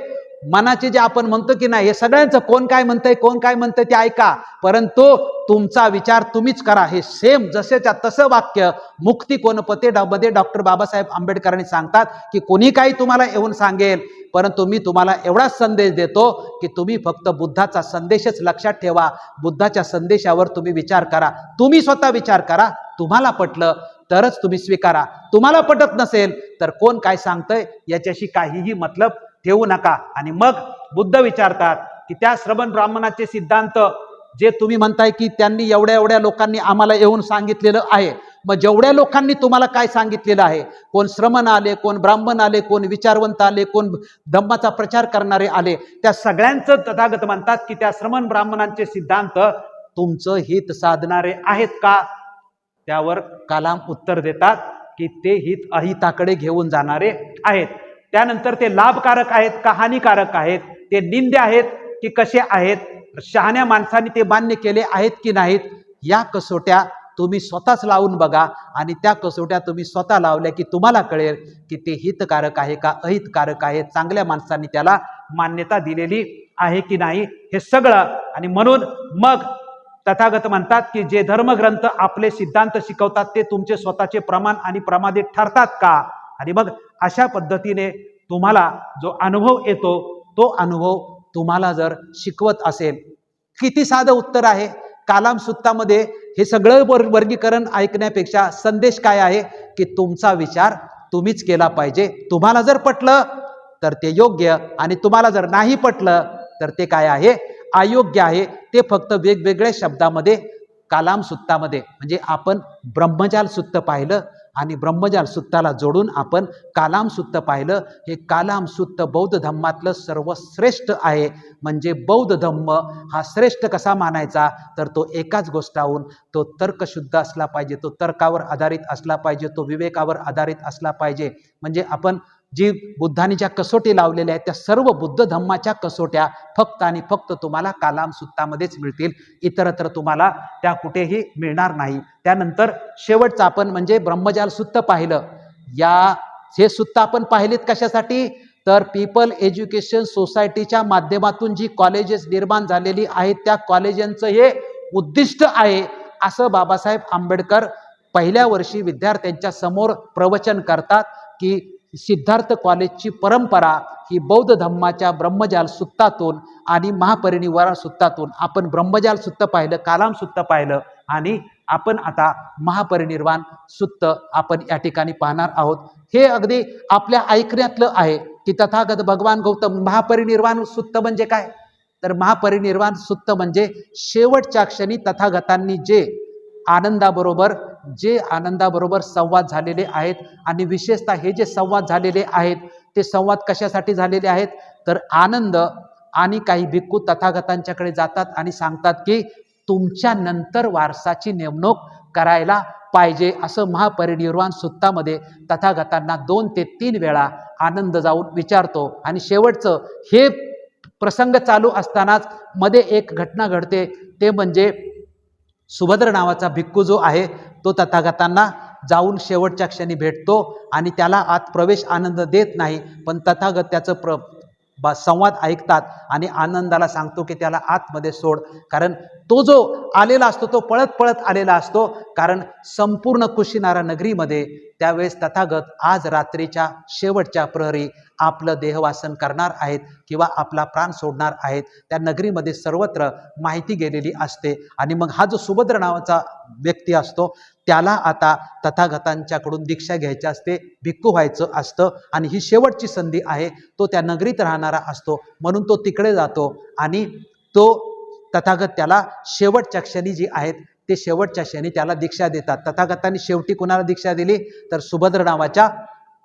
मनाचे. जे आपण म्हणतो की नाही हे सगळ्यांचं कोण काय म्हणतंय कोण काय म्हणतंय ते ऐका, परंतु तुमचा विचार तुम्हीच करा. हे सेम जसेच्या तसं वाक्य मुक्तिकोणपते मध्ये डॉक्टर बाबासाहेब आंबेडकरांनी सांगतात की कोणी काही तुम्हाला येऊन सांगेल, परंतु मी तुम्हाला एवढाच संदेश देतो की तुम्ही फक्त बुद्धाचा संदेशच लक्षात ठेवा. बुद्धाच्या संदेशावर तुम्ही विचार करा, तुम्ही स्वतः विचार करा. तुम्हाला पटलं तरच तुम्ही स्वीकारा, तुम्हाला पटत नसेल तर कोण काय सांगतंय याच्याशी काहीही मतलब ठेवू नका. आणि मग बुद्ध विचारतात की त्या श्रमण ब्राह्मणाचे सिद्धांत जे तुम्ही म्हणताय की त्यांनी एवढ्या एवढ्या लोकांनी आम्हाला येऊन सांगितलेलं आहे, मग जेवढ्या लोकांनी तुम्हाला काय सांगितलेलं आहे, कोण श्रमण आले, कोण ब्राह्मण आले, कोण विचारवंत आले, कोण धम्माचा प्रचार करणारे आले, त्या सगळ्यांचं तथागत म्हणतात की त्या श्रमण ब्राह्मणांचे सिद्धांत तुमचं हित साधणारे आहेत का. त्यावर कलाम उत्तर देतात की ते हित अहिताकडे घेऊन जाणारे आहेत. त्यानंतर ते लाभकारक आहेत का हानिकारक आहेत, ते निंदे आहेत की कसे आहेत, शहाण्या माणसांनी ते मान्य केले आहेत की नाहीत, या कसोट्या तुम्ही स्वतःच लावून बघा. आणि त्या कसोट्या तुम्ही स्वतः लावल्या की तुम्हाला कळेल की ते हितकारक आहे का अहितकारक आहे, चांगल्या माणसांनी त्याला मान्यता दिलेली आहे की नाही, हे सगळं. आणि म्हणून मग तथागत म्हणतात की जे धर्मग्रंथ आपले सिद्धांत शिकवतात ते तुमचे स्वतःचे प्रमाण आणि प्रमादित ठरतात का. आणि मग अशा पद्धतीने तुम्हाला जो अनुभव येतो तो अनुभव तुम्हाला जर शिकवत असेल. किती साधं उत्तर आहे. कालाम सुत्तामध्ये हे सगळं वर्गीकरण ऐकण्यापेक्षा संदेश काय आहे की तुमचा विचार तुम्हीच केला पाहिजे. तुम्हाला जर पटलं तर ते योग्य आणि तुम्हाला जर नाही पटलं तर ते काय आहे अयोग्य आहे. ते फक्त वेगवेगळ्या शब्दामध्ये कालाम सुत्तामध्ये म्हणजे आपण ब्रह्मजाल सुत्त पाहिलं आणि ब्रह्मजाल सुत्ताला जोडून आपण कालाम सुत्त पाहिलं. हे कालाम सुत्त बौद्ध धम्मातलं सर्वश्रेष्ठ आहे. म्हणजे बौद्ध धम्म हा श्रेष्ठ कसा मानायचा तर तो एकाच गोष्टाहून तो तर्कशुद्ध असला पाहिजे, तो तर्कावर आधारित असला पाहिजे, तो विवेकावर आधारित असला पाहिजे. म्हणजे आपण जी बुद्धांनी ज्या कसोटी लावलेल्या आहेत त्या सर्व बुद्ध धम्माच्या कसोट्या फक्त आणि फक्त तुम्हाला कालाम सुत्तामध्येच मिळतील, इतरत्र तुम्हाला त्या कुठेही मिळणार नाही. त्यानंतर शेवटचं आपण म्हणजे ब्रह्मजाल सुत्त पाहिलं. हे सुत्त आपण पाहिलेत कशासाठी तर पीपल एज्युकेशन सोसायटीच्या माध्यमातून जी कॉलेजेस निर्माण झालेली आहेत त्या कॉलेजांचं हे उद्दिष्ट आहे असं बाबासाहेब आंबेडकर पहिल्या वर्षी विद्यार्थ्यांच्या समोर प्रवचन करतात की सिद्धार्थ कॉलेजची परंपरा ही बौद्ध धम्माच्या ब्रह्मजाल सुत्तातून आणि महापरिनिर्वाण सुत्तातून, आपण ब्रह्मजाल सुत्त पाहिलं, कालाम सुत्त पाहिलं आणि आपण आता महापरिनिर्वाण सुत्त आपण या ठिकाणी पाहणार आहोत. हे अगदी आपल्या ऐकण्यातलं आहे की तथागत भगवान गौतम महापरिनिर्वाण सुत्त म्हणजे काय, तर महापरिनिर्वाण सुत्त म्हणजे शेवटच्या क्षणी तथागतांनी जे आनंदाबरोबर संवाद झालेले आहेत आणि विशेषतः हे जे संवाद झालेले आहेत ते संवाद कशासाठी झालेले आहेत, तर आनंद आणि काही भिक्खू तथागतांच्याकडे जातात आणि सांगतात की तुमच्या नंतर वारसाची नेमणूक करायला पाहिजे असं महापरिनिर्वाण सुत्तामध्ये तथागतांना 2 ते 3 वेळा आनंद जाऊन विचारतो. आणि शेवटचं हे प्रसंग चालू असतानाच मध्ये एक घटना घडते, ते म्हणजे सुभद्र नावाचा भिक्खू जो आहे तो तथागतांना जाऊन शेवटच्या क्षणी भेटतो आणि त्याला आत प्रवेश आनंद देत नाही, पण तथागत त्याचं संवाद ऐकतात आणि आनंदाला सांगतो की त्याला आतमध्ये सोड, कारण तो जो आलेला असतो तो पळत पळत आलेला असतो, कारण संपूर्ण कुशिनारा नगरीमध्ये त्यावेळेस तथागत आज रात्रीच्या शेवटच्या प्रहरी आपलं देहवासन करणार आहेत किंवा आपला प्राण सोडणार आहेत. त्या नगरीमध्ये सर्वत्र माहिती गेलेली असते आणि मग हा जो सुभद्र नावाचा व्यक्ती असतो त्याला आता तथागतांच्याकडून दीक्षा घ्यायची असते, भिक्खू व्हायचं असतं आणि ही शेवटची संधी आहे. तो त्या नगरीत राहणारा असतो म्हणून तो तिकडे जातो आणि तो तथागत त्याला शेवटच्या क्षणी जी आहेत ते शेवटच्या क्षणी त्याला दीक्षा देतात. तथागतांनी शेवटी कुणाला दीक्षा दिली, तर सुभद्र नावाच्या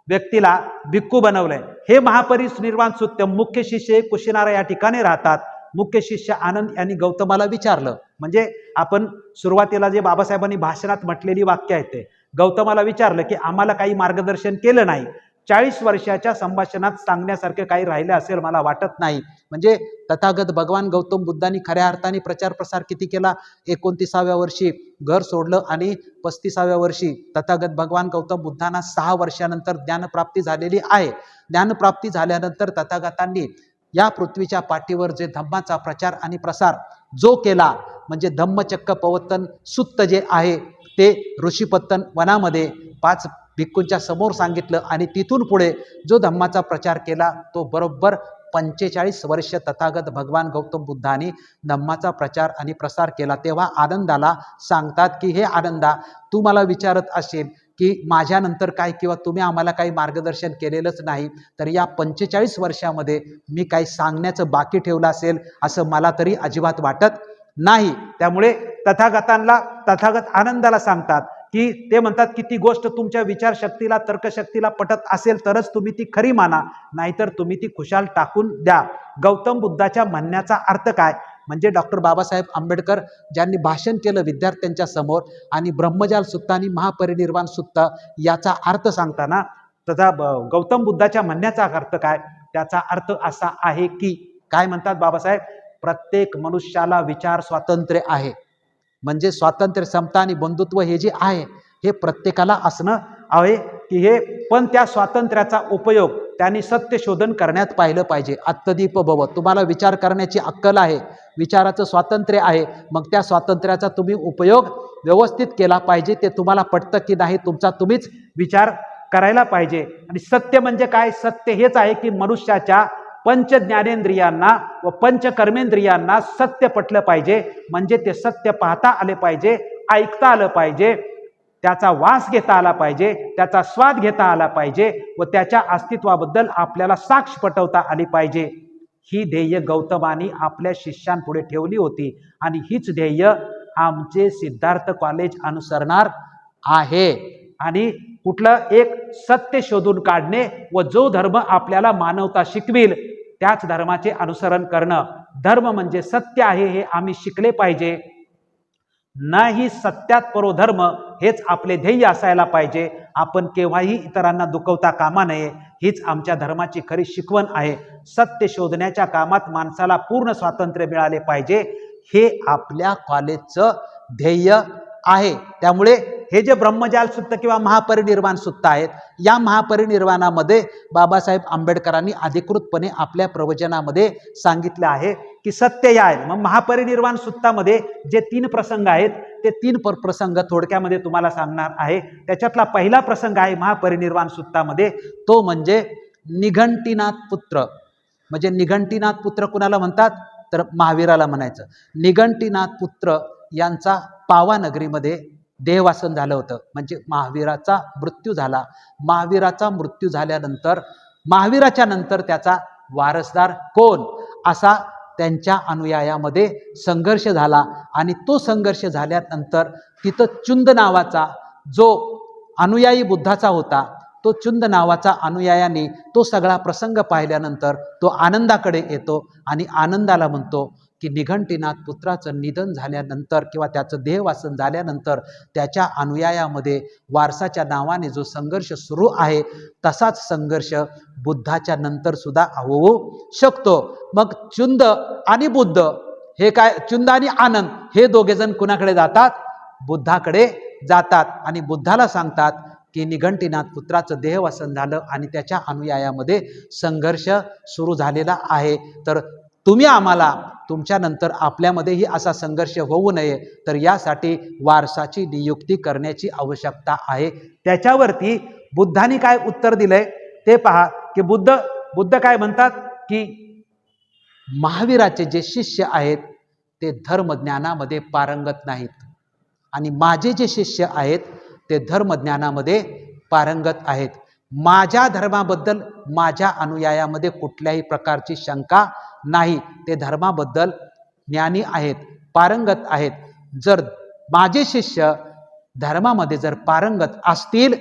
व्यक्तीला भिक्खू बनवलंय. हे महापरिनिर्वाण सुत्त मुख्य शिष्य कुशिनारा या ठिकाणी राहतात. मुख्य शिष्य आनंद यांनी गौतमाला विचारलं, म्हणजे आपण सुरुवातीला जे बाबासाहेबांनी भाषणात म्हटलेली वाक्य आहेत ते गौतमाला विचारलं की आम्हाला काही मार्गदर्शन केलं नाही. 40 वर्षाच्या संभाषणात सांगण्यासारखं काही राहिलं असेल मला वाटत नाही. म्हणजे तथागत भगवान गौतम बुद्धांनी खऱ्या अर्थाने प्रचार प्रसार किती केला, 29व्या वर्षी घर सोडलं आणि 35व्या वर्षी तथागत भगवान गौतम बुद्धांना 6 वर्षानंतर ज्ञानप्राप्ती झालेली आहे. ज्ञानप्राप्ती झाल्यानंतर तथागतांनी या पृथ्वीच्या पाठीवर जे धम्माचा प्रचार आणि प्रसार जो केला, म्हणजे धम्मचक्क पवत्तन सुत्त जे आहे ते ऋषीपत्तन वनामध्ये 5 भिक्खूंच्या समोर सांगितलं आणि तिथून पुढे जो धम्माचा प्रचार केला तो बरोबर 45 वर्ष तथागत भगवान गौतम बुद्धांनी धम्माचा प्रचार आणि प्रसार केला. तेव्हा आनंदाला सांगतात की हे आनंदा, तू मला विचारत असेल की माझ्यानंतर काय किंवा तुम्ही आम्हाला काही मार्गदर्शन केलेलंच नाही, तर या 45 वर्षामध्ये मी काही सांगण्याचं बाकी ठेवलं असेल असं मला तरी अजिबात वाटत नाही. त्यामुळे तथागत आनंदाला सांगतात की ते म्हणतात की ती गोष्ट तुमच्या विचारशक्तीला तर्कशक्तीला पटत असेल तरच तुम्ही ती खरी माना, नाहीतर तुम्ही ती खुशाल टाकून द्या. गौतम बुद्धाच्या म्हणण्याचा अर्थ काय, म्हणजे डॉक्टर बाबासाहेब आंबेडकर ज्यांनी भाषण केलं विद्यार्थ्यांच्या समोर आणि ब्रह्मजाल सुत्त आणि महापरिनिर्वाण सुत्त याचा अर्थ सांगताना गौतम बुद्धाच्या म्हणण्याचा अर्थ काय, त्याचा अर्थ असा आहे की काय म्हणतात बाबासाहेब, प्रत्येक मनुष्याला विचार स्वातंत्र्य आहे. म्हणजे स्वातंत्र्य, समता आणि बंधुत्व हे जे आहे हे प्रत्येकाला असणं आहे की हे, पण त्या स्वातंत्र्याचा उपयोग त्यांनी सत्य शोधन करण्यात पाहिलं पाहिजे. आत्तदीप भव, तुम्हाला विचार करण्याची अक्कल आहे, विचाराचं स्वातंत्र्य आहे, मग त्या स्वातंत्र्याचा तुम्ही उपयोग व्यवस्थित केला पाहिजे. ते तुम्हाला पटतं की नाही तुमचा तुम्हीच विचार करायला पाहिजे. आणि सत्य म्हणजे काय, सत्य हेच आहे की मनुष्याच्या पंच ज्ञानेंद्रियांना व पंचकर्मेंद्रियांना सत्य पटलं पाहिजे, म्हणजे ते सत्य पाहता आले पाहिजे, ऐकता आलं पाहिजे, त्याचा वास घेता आला पाहिजे, त्याचा स्वाद घेता आला पाहिजे व त्याच्या अस्तित्वाबद्दल आपल्याला साक्ष पटवता आली पाहिजे. ही ध्येय गौतमानी आपल्या शिष्यांपुढे ठेवली होती आणि हीच ध्येय आमचे सिद्धार्थ कॉलेज अनुसरणार आहे. आणि कुठलं एक सत्य शोधून काढणे व जो धर्म आपल्याला मानवता शिकविल त्याच धर्माचे अनुसरण करणं. धर्म म्हणजे सत्य आहे हे आम्ही शिकले पाहिजे. नाही सत्यात परो धर्म हेच आपले ध्येय असायला पाहिजे. आपण केव्हाही इतरांना दुखवता कामा नये, हीच आमच्या धर्माची खरी शिकवण आहे. सत्य शोधण्याच्या कामात माणसाला पूर्ण स्वातंत्र्य मिळाले पाहिजे, हे आपल्या कॉलेजचं ध्येय आहे. त्यामुळे हे जे ब्रह्मजाल सुत्त किंवा महापरिनिर्वाण सुत्त आहेत, या महापरिनिर्वाणामध्ये बाबासाहेब आंबेडकरांनी अधिकृतपणे आपल्या प्रवचनामध्ये सांगितलं आहे की सत्य या आहे. मग महापरिनिर्वाण सुत्तामध्ये जे 3 प्रसंग आहेत ते 3 प्रसंग थोडक्यामध्ये तुम्हाला सांगणार आहे. त्याच्यातला पहिला प्रसंग आहे महापरिनिर्वाण सुत्तामध्ये, तो म्हणजे निघंटीनाथ पुत्र. म्हणजे निघंटीनाथ पुत्र कुणाला म्हणतात तर महावीराला म्हणायचं. निघंटीनाथ पुत्र यांचा पावानगरीमध्ये देहवासन झालं होतं. म्हणजे महावीराचा मृत्यू झाला. महावीराचा मृत्यू झाल्यानंतर महावीराच्या नंतर त्याचा वारसदार कोण असा त्यांच्या अनुयायामध्ये संघर्ष झाला. आणि तो संघर्ष झाल्यानंतर तिथं चुंद नावाचा जो अनुयायी बुद्धाचा होता, तो चुंद नावाचा अनुयायाने तो सगळा प्रसंग पाहिल्यानंतर तो आनंदाकडे येतो आणि आनंदाला म्हणतो की निघंटीनाथ पुत्राचं निधन झाल्यानंतर किंवा त्याचं देहवासन झाल्यानंतर त्याच्या अनुयायामध्ये वारसाच्या नावाने जो संघर्ष सुरू आहे तसाच संघर्ष बुद्धाच्या नंतर सुद्धा होऊ शकतो. मग चुंद आणि बुद्ध हे काय, चुंद आणि आनंद हे दोघेजण कुणाकडे जातात, बुद्धाकडे जातात आणि बुद्धाला सांगतात की निघंटीनाथ पुत्राचं देहवासन झालं आणि त्याच्या अनुयायामध्ये संघर्ष सुरू झालेला आहे, तर तुम्ही आम्हाला तुमच्यानंतर आपल्यामध्येही असा संघर्ष होऊ नये तर यासाठी वारसाची नियुक्ती करण्याची आवश्यकता आहे. त्याच्यावरती बुद्धांनी काय उत्तर दिलंय ते पहा की बुद्ध काय म्हणतात की महावीराचे जे शिष्य आहेत ते धर्मज्ञानामध्ये पारंगत नाहीत आणि माझे जे शिष्य आहेत ते धर्मज्ञानामध्ये पारंगत आहेत. माझ्या धर्माबद्दल माझ्या अनुयायामध्ये कुठल्याही प्रकारची शंका नाही. ते धर्माबद्दल ज्ञानी आहेत, पारंगत आहेत. जर माझे शिष्य धर्मामध्ये जर पारंगत असतील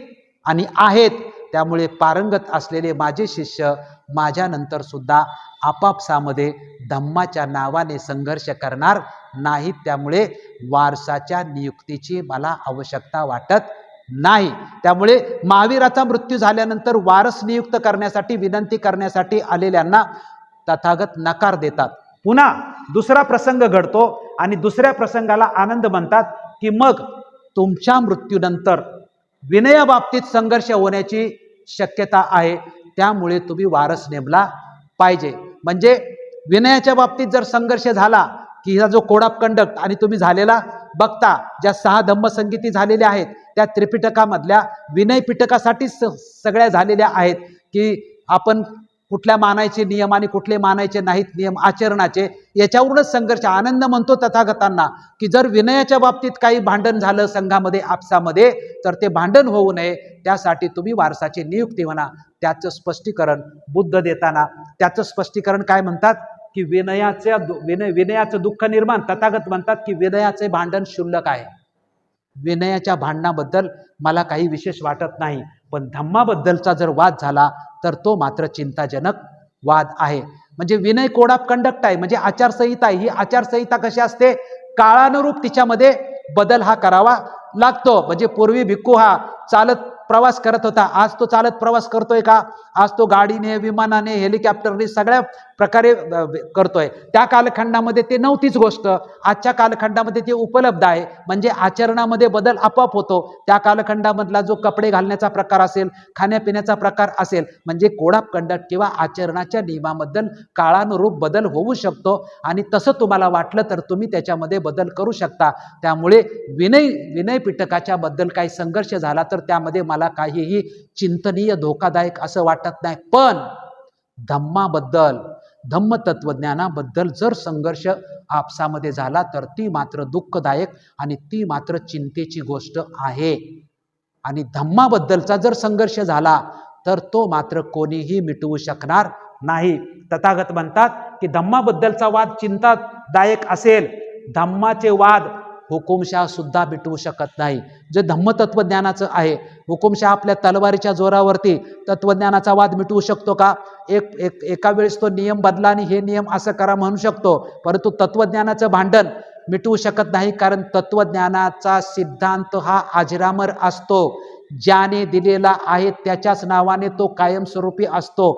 आणि आहेत, त्यामुळे पारंगत असलेले माझे शिष्य माझ्यानंतर सुद्धा आपापसामध्ये धम्माच्या नावाने संघर्ष करणार नाहीत. त्यामुळे वारसाच्या नियुक्तीची मला आवश्यकता वाटत नाही. त्यामुळे महावीराचा मृत्यू झाल्यानंतर वारस नियुक्त करण्यासाठी विनंती करण्यासाठी आलेल्यांना तथागत नकार देतात. पुन्हा दुसरा प्रसंग घडतो आणि दुसऱ्या प्रसंगाला आनंद म्हणतात की मग तुमच्या मृत्यूनंतर विनयाबाबतीत संघर्ष होण्याची शक्यता आहे, त्यामुळे तुम्ही वारस नेमला पाहिजे. म्हणजे विनयाच्या बाबतीत जर संघर्ष झाला की हा जो कोड ऑफ कंडक्ट आणि तुम्ही झालेला बघता, ज्या 6 धम्मसंगीती झालेल्या आहेत त्या त्रिपिटकामधल्या विनय पिटकासाठी सगळ्या झालेल्या आहेत की आपण कुठल्या मानायचे नियम आणि कुठले मानायचे नाहीत नियम आचरणाचे, याच्यावरूनच संघर्ष. आनंद म्हणतो तथागतांना की जर विनयाच्या बाबतीत काही भांडण झालं संघामध्ये आपसामध्ये तर ते भांडण होऊ नये, त्यासाठी तुम्ही वारसाची नियुक्ती म्हणा. त्याचं स्पष्टीकरण बुद्ध देताना त्याचं स्पष्टीकरण काय म्हणतात की विनयाचं दुःख निर्माण. तथागत म्हणतात की विनयाचे भांडण क्षुल्लक आहे. विनयाच्या भांडणाबद्दल मला काही विशेष वाटत नाही, पण धम्माबद्दलचा जर वाद झाला तर तो मात्र चिंताजनक वाद आहे. म्हणजे विनय कोड ऑफ कंडक्ट आहे, म्हणजे आचारसंहिता आहे. ही आचारसंहिता कशी असते, काळानुरूप तिच्यामध्ये बदल हा करावा लागतो. म्हणजे पूर्वी भिक्खू हा चालत प्रवास करत होता, आज तो चालत प्रवास करतोय का? आज तो गाडीने, विमानाने, हेलिकॉप्टरने सगळ्या प्रकारे करतोय. त्या कालखंडामध्ये ते नव्हतीच गोष्ट, आजच्या कालखंडामध्ये ते उपलब्ध आहे. म्हणजे आचरणामध्ये बदल आपोआप होतो. त्या कालखंडामधला जो कपडे घालण्याचा प्रकार असेल, खाण्यापिण्याचा प्रकार असेल, म्हणजे कोड ऑफ कंडक्ट किंवा आचरणाच्या नियमाबद्दल काळानुरूप बदल होऊ शकतो आणि तसं तुम्हाला वाटलं तर तुम्ही त्याच्यामध्ये बदल करू शकता. त्यामुळे विनय पिटकाच्या बद्दल काही संघर्ष झाला तर त्यामध्ये मला काहीही चिंतनीय धोकादायक असं वाटत नाही. पण धम्माबद्दल, धम्म तत्वज्ञानाबद्दल जर संघर्ष आपसामध्ये झाला तर ती मात्र दुःखदायक आणि ती मात्र चिंतेची गोष्ट आहे. आणि धम्माबद्दलचा जर संघर्ष झाला तर तो मात्र कोणीही मिटवू शकणार नाही. तथागत म्हणतात की धम्माबद्दलचा वाद चिंतादायक असेल, धम्माचे वाद हुकुमशाह सुद्धा मिटवू शकत नाही. जे धम्म तत्वज्ञानाचं आहे, हुकुमशाह आपल्या तलवारीच्या जोरावरती तत्वज्ञानाचा वाद मिटवू शकतो का? एका वेळेस तो नियम बदला आणि हे नियम असं करा म्हणू शकतो, परंतु तत्वज्ञानाचं भांडण मिटवू शकत नाही. कारण तत्वज्ञानाचा सिद्धांत हा अजरामर असतो. ज्याने दिलेला आहे त्याच्याच नावाने तो कायमस्वरूपी असतो.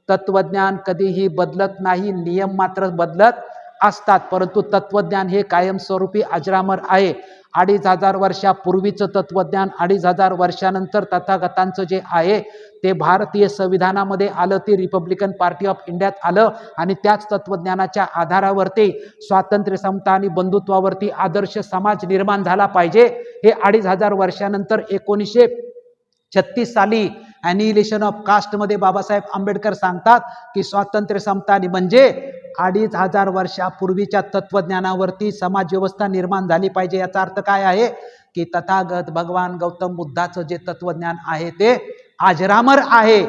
तत्वज्ञान कधीही बदलत नाही, नियम मात्र बदलत असतात, परंतु तत्वज्ञान हे कायमस्वरूपी अजरामर आहे. 2500 वर्षापूर्वीचं तत्वज्ञान 2500 वर्षानंतर तथागतांचं जे आहे ते भारतीय संविधानामध्ये आलं, ते रिपब्लिकन पार्टी ऑफ इंडियात आलं आणि त्याच तत्वज्ञानाच्या आधारावरती स्वातंत्र्य, समता आणि बंधुत्वावरती आदर्श समाज निर्माण झाला पाहिजे. हे 2500 वर्षानंतर 1936 साली ॲनिहिलेशन ऑफ कास्टमध्ये बाबासाहेब आंबेडकर सांगतात की स्वातंत्र्य, समता आणि म्हणजे 2500 वर्षापूर्वीच्या तत्वज्ञानावरती समाज व्यवस्था निर्माण झाली पाहिजे. याचा अर्थ काय आहे की तथागत भगवान गौतम बुद्धाचं जे तत्वज्ञान आहे ते अजरामर आहे.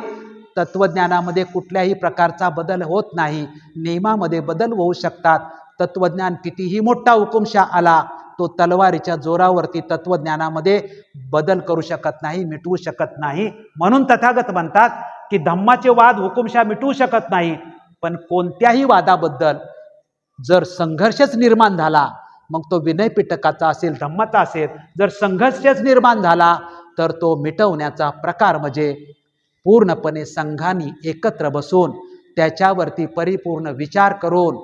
तत्वज्ञानामध्ये कुठल्याही प्रकारचा बदल होत नाही. नियमामध्ये बदल होऊ शकतात. तत्वज्ञान कितीही मोठा हुकुमशाह आला, तो तलवारीच्या जोरावरती तत्वज्ञानामध्ये बदल करू शकत नाही, मिटवू शकत नाही. म्हणून तथागत म्हणतात की धम्माचे वाद हुकुमशाह मिटवू शकत नाही, पण कोणत्याही वादाबद्दल जर संघर्षच निर्माण झाला, मग तो विनय पिटकाचा असेल, धम्माचा असेल, जर संघर्षच निर्माण झाला तर तो मिटवण्याचा प्रकार म्हणजे पूर्णपणे संघाने एकत्र बसून त्याच्यावरती परिपूर्ण विचार करून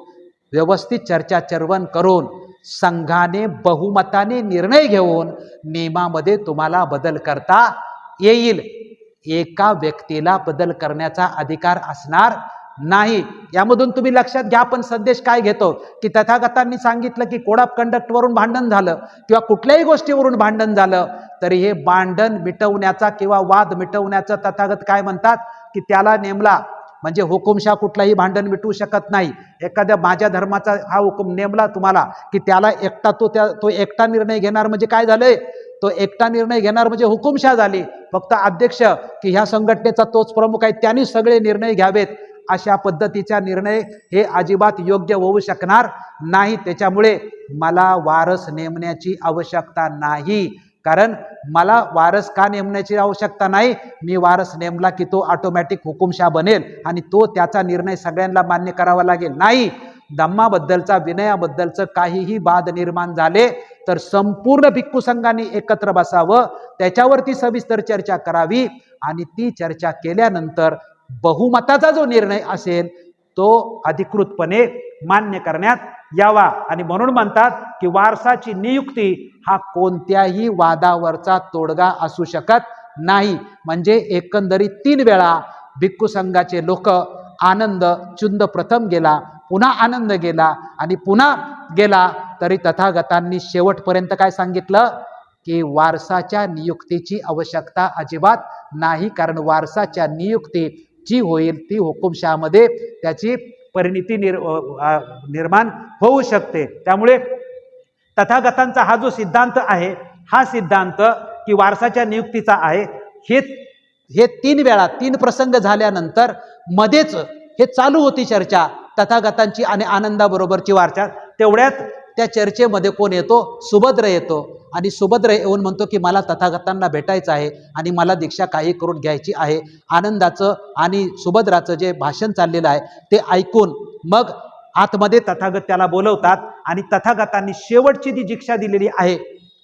व्यवस्थित चर्चा चर्वण करून संघाने बहुमताने निर्णय घेऊन नियमामध्ये तुम्हाला बदल करता येईल. एका व्यक्तीला बदल करण्याचा अधिकार असणार नाही. यामधून तुम्ही लक्षात घ्या, आपण संदेश काय घेतो की तथागतांनी सांगितलं की कोड ऑफ कंडक्टवरून भांडण झालं किंवा कुठल्याही गोष्टीवरून भांडण झालं तरी हे भांडण मिटवण्याचा किंवा वाद मिटवण्याचं तथागत काय म्हणतात की त्याला नेमला म्हणजे हुकुमशाह कुठलाही भांडण मिटवू शकत नाही. एखाद्या माझ्या धर्माचा हा हुकुम नेमला तुम्हाला की त्याला एकटा तो एकटा निर्णय घेणार म्हणजे काय झालंय, तो एकटा निर्णय घेणार म्हणजे हुकुमशाह झाली. फक्त अध्यक्ष की ह्या संघटनेचा तोच प्रमुख आहे, त्यांनी सगळे निर्णय घ्यावेत, अशा पद्धतीचा निर्णय हे अजिबात योग्य होऊ शकणार नाही. त्याच्यामुळे मला वारस नेमण्याची आवश्यकता नाही. कारण मला वारस का नेमण्याची आवश्यकता नाही, मी वारस नेमला की तो ऑटोमॅटिक हुकुमशाह बनेल आणि तो त्याचा निर्णय सगळ्यांना मान्य करावा लागेल. नाही, धम्माबद्दलचा, विनयाबद्दलचं काहीही वाद निर्माण झाले तर संपूर्ण भिक्खू संघाने एकत्र बसावं, त्याच्यावरती सविस्तर चर्चा करावी आणि ती चर्चा केल्यानंतर बहुमताचा जो निर्णय असेल तो अधिकृतपणे मान्य करण्यात यावा. आणि म्हणून म्हणतात की वारसाची नियुक्ती हा कोणत्याही वादावरचा तोडगा असू शकत नाही. म्हणजे एकंदरीत 3 वेळा भिक्खू संघाचे लोक आनंद, चुंद प्रथम गेला, पुन्हा आनंद गेला आणि पुन्हा गेला, तरी तथागतांनी शेवटपर्यंत काय सांगितलं की वारसाच्या नियुक्तीची आवश्यकता अजिबात नाही. कारण वारसाच्या नियुक्ती जी होईल ती हुकुमशाहमध्ये त्याची परिणिती निर्माण होऊ शकते. त्यामुळे तथागतांचा हा जो सिद्धांत आहे, हा सिद्धांत की वारसाच्या नियुक्तीचा आहे, हे 3 वेळा 3 प्रसंग झाल्यानंतर मध्येच हे चालू होती चर्चा तथागतांची आणि आनंदाबरोबरची वार्ता. तेवढ्यात त्या चर्चेमध्ये कोण येतो, सुभद्र येतो आणि सुभद्र येऊन म्हणतो की मला तथागतांना भेटायचं आहे आणि मला दीक्षा काही करून घ्यायची आहे. आनंदाचं आणि सुभद्राचं जे भाषण चाललेलं आहे ते ऐकून मग आतमध्ये तथागत त्याला बोलवतात आणि तथागतांनी शेवटची जी दीक्षा दिलेली आहे,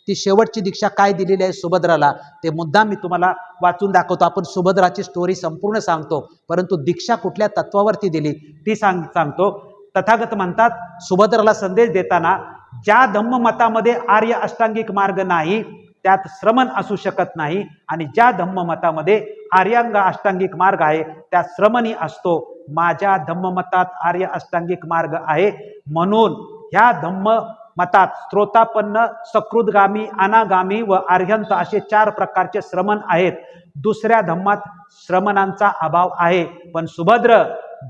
ती शेवटची दीक्षा काय दिलेली आहे सुभद्राला ते मुद्दाम मी तुम्हाला वाचून दाखवतो. आपण सुभद्राची स्टोरी संपूर्ण सांगतो, परंतु दीक्षा कुठल्या तत्वावरती दिली ती सांगतो. तथागत म्हणतात सुभद्राला संदेश देताना, ज्या धम्ममतामध्ये आर्य अष्टांगिक मार्ग नाही त्यात श्रमण असू शकत नाही आणि ज्या धम्ममतामध्ये आर्यांग अष्टांगिक मार्ग आहे त्यात श्रमणी असतो. माझ्या धम्ममतात आर्य अष्टांगिक मार्ग आहे, म्हणून ह्या धम्ममतात स्त्रोतापन्न, सकृतगामी, अनागामी व आर्यंत असे 4 प्रकारचे श्रमण आहेत. दुसऱ्या धम्मात श्रमणांचा अभाव आहे. पण सुभद्र,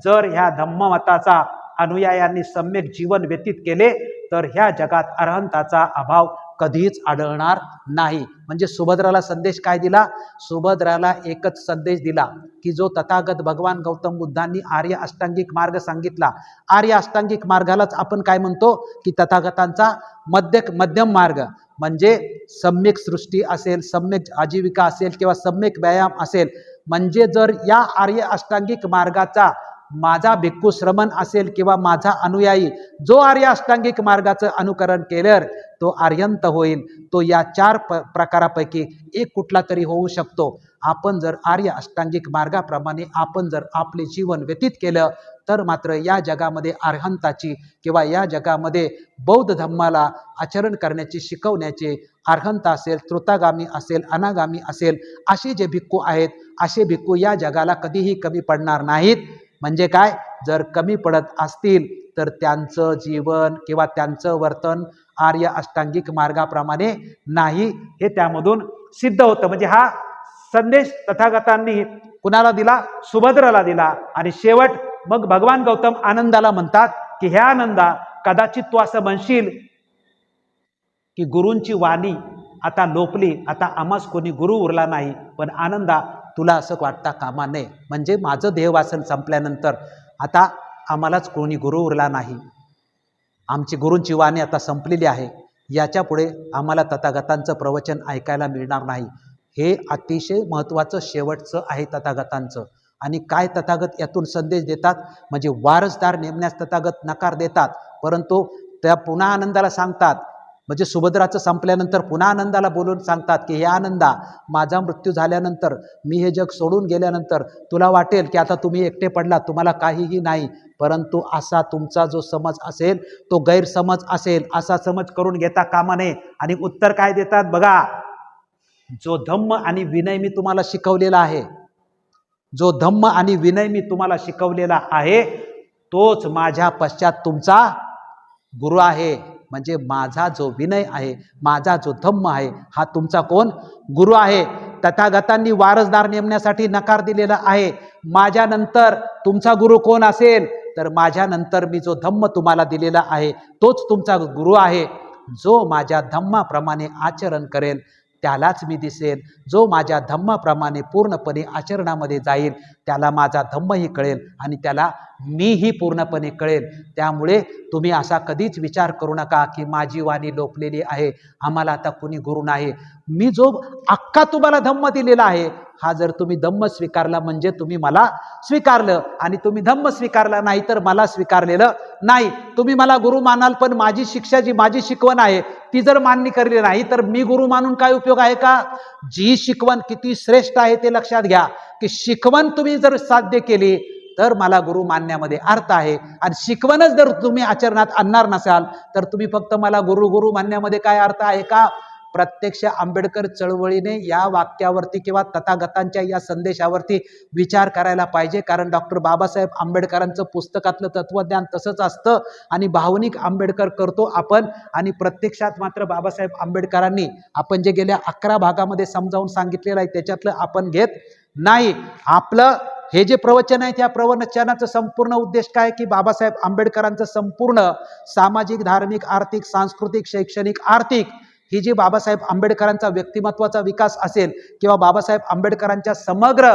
जर ह्या धम्ममताचा अनुयायांनी सम्यक जीवन व्यतीत केले तर ह्या जगात अरहंताचा अभाव कधीच आढळणार नाही. म्हणजे सुभद्राला संदेश काय दिला, सुभद्राला एकच संदेश दिला की जो तथागत भगवान गौतम बुद्धांनी आर्य अष्टांगिक मार्ग सांगितला, आर्य अष्टांगिक मार्गालाच आपण काय म्हणतो की तथागतांचा मध्यम मार्ग, म्हणजे सम्यक सृष्टी असेल, सम्यक आजीविका असेल किंवा सम्यक व्यायाम असेल. म्हणजे जर या आर्य अष्टांगिक मार्गाचा माझा भिक्खू श्रमण असेल किंवा माझा अनुयायी जो आर्य अष्टांगिक मार्गाचं अनुकरण केल्यावर तो आर्यंत होईल. तो या 4 प्रकारापैकी एक कुठला तरी होऊ शकतो. आपण जर आर्य अष्टांगिक मार्गाप्रमाणे आपण जर आपले जीवन व्यतीत केलं तर मात्र या जगामध्ये अर्हंताची किंवा या जगामध्ये बौद्ध धम्माला आचरण करण्याची शिकवण्याचे अर्हंत असेल, त्रुतागामी असेल, अनागामी असेल, असे जे भिक्खू आहेत असे भिक्खू या जगाला कधीही कमी पडणार नाहीत. म्हणजे काय, जर कमी पडत असतील तर त्यांचं जीवन किंवा त्यांचं वर्तन आर्य अष्टांगिक मार्गाप्रमाणे नाही, हे त्यामधून सिद्ध होतं. म्हणजे हा संदेश तथागतांनी कुणाला दिला? सुभद्राला दिला. आणि शेवट मग भगवान गौतम आनंदाला म्हणतात की ह्या आनंदा, कदाचित तू असं म्हणशील की गुरूंची वाणी आता लोपली, आता आम्हास कोणी गुरु उरला नाही, पण आनंदा तुला असं वाटता कामा नये. म्हणजे माझं देहवासन संपल्यानंतर आता आम्हालाच कोणी गुरु उरला नाही, आमची गुरूंची वाणी आता संपलेली आहे, याच्या पुढे आम्हाला तथागतांचं प्रवचन ऐकायला मिळणार नाही. हे अतिशय महत्त्वाचं शेवटचं आहे तथागतांचं. आणि काय तथागत यातून संदेश देतात? म्हणजे वारसदार नेमण्यास तथागत नकार देतात, परंतु त्या पुन्हा आनंदाला सांगतात, म्हणजे सुभद्राचं संपल्यानंतर पुन्हा आनंदाला बोलून सांगतात की हे आनंदा, माझा मृत्यू झाल्यानंतर, मी हे जग सोडून गेल्यानंतर तुला वाटेल की आता तुम्ही एकटे पडलात, तुम्हाला काहीही नाही, परंतु असा तुमचा जो समज असेल तो गैरसमज असेल, असा समज करून घेता कामा नये. आणि उत्तर काय देतात बघा, जो धम्म आणि विनय मी तुम्हाला शिकवलेला आहे, जो धम्म आणि विनय मी तुम्हाला शिकवलेला आहे, तोच माझ्या पश्चात तुमचा गुरु आहे. म्हणजे माझा जो विनय आहे, माझा जो धम्म आहे, हा तुमचा कोण? गुरु आहे. तथागतांनी वारसदार नेमण्यासाठी नकार दिलेला आहे. माझ्यानंतर तुमचा गुरु कोण असेल? तर माझ्यानंतर मी जो धम्म तुम्हाला दिलेला आहे तोच तुमचा गुरु आहे. जो माझ्या धम्माप्रमाणे आचरण करेल त्यालाच मी दिसेल, जो माझ्या धम्माप्रमाणे पूर्णपणे आचरणामध्ये जाईल त्याला माझा धम्मही कळेल आणि त्याला मीही पूर्णपणे कळेल. त्यामुळे तुम्ही असा कधीच विचार करू नका की माझी वाणी लोपलेली आहे, आम्हाला आता कोणी गुरु नाही. मी जो अख्खा तुम्हाला धम्म दिलेला आहे, हा जर तुम्ही धम्म स्वीकारला म्हणजे तुम्ही मला स्वीकारलं, आणि तुम्ही धम्म स्वीकारला नाही तर मला स्वीकारलेलं नाही. तुम्ही मला गुरु मानाल, पण माझी शिक्षा जी माझी शिकवण आहे ती जर मान्य करली नाही तर मी गुरु मानून काय उपयोग आहे का? जी शिकवण किती श्रेष्ठ आहे ते लक्षात घ्या, की शिकवण तुम्ही जर साध्य केली तर मला गुरु मानण्यामध्ये अर्थ आहे, आणि शिकवणच जर तुम्ही आचरणात आणणार नसाल तर तुम्ही फक्त मला गुरु गुरु मानण्यामध्ये काय अर्थ आहे का? प्रत्यक्ष आंबेडकर चळवळीने या वाक्यावरती किंवा तथागतांच्या या संदेशावरती विचार करायला पाहिजे. कारण डॉक्टर बाबासाहेब आंबेडकरांचं पुस्तकातलं तत्वज्ञान तसंच असतं आणि भावनिक आंबेडकर करतो आपण, आणि प्रत्यक्षात मात्र बाबासाहेब आंबेडकरांनी आपण जे गेल्या 11 भागामध्ये समजावून सांगितलेलं आहे त्याच्यातलं आपण घेत नाही. आपलं हे जे प्रवचन आहे त्या प्रवचनाचं संपूर्ण उद्देश काय की बाबासाहेब आंबेडकरांचं संपूर्ण सामाजिक, धार्मिक, आर्थिक, सांस्कृतिक, शैक्षणिक, आर्थिक ही जी बाबासाहेब आंबेडकरांचा व्यक्तिमत्वाचा विकास असेल किंवा बाबासाहेब आंबेडकरांच्या समग्र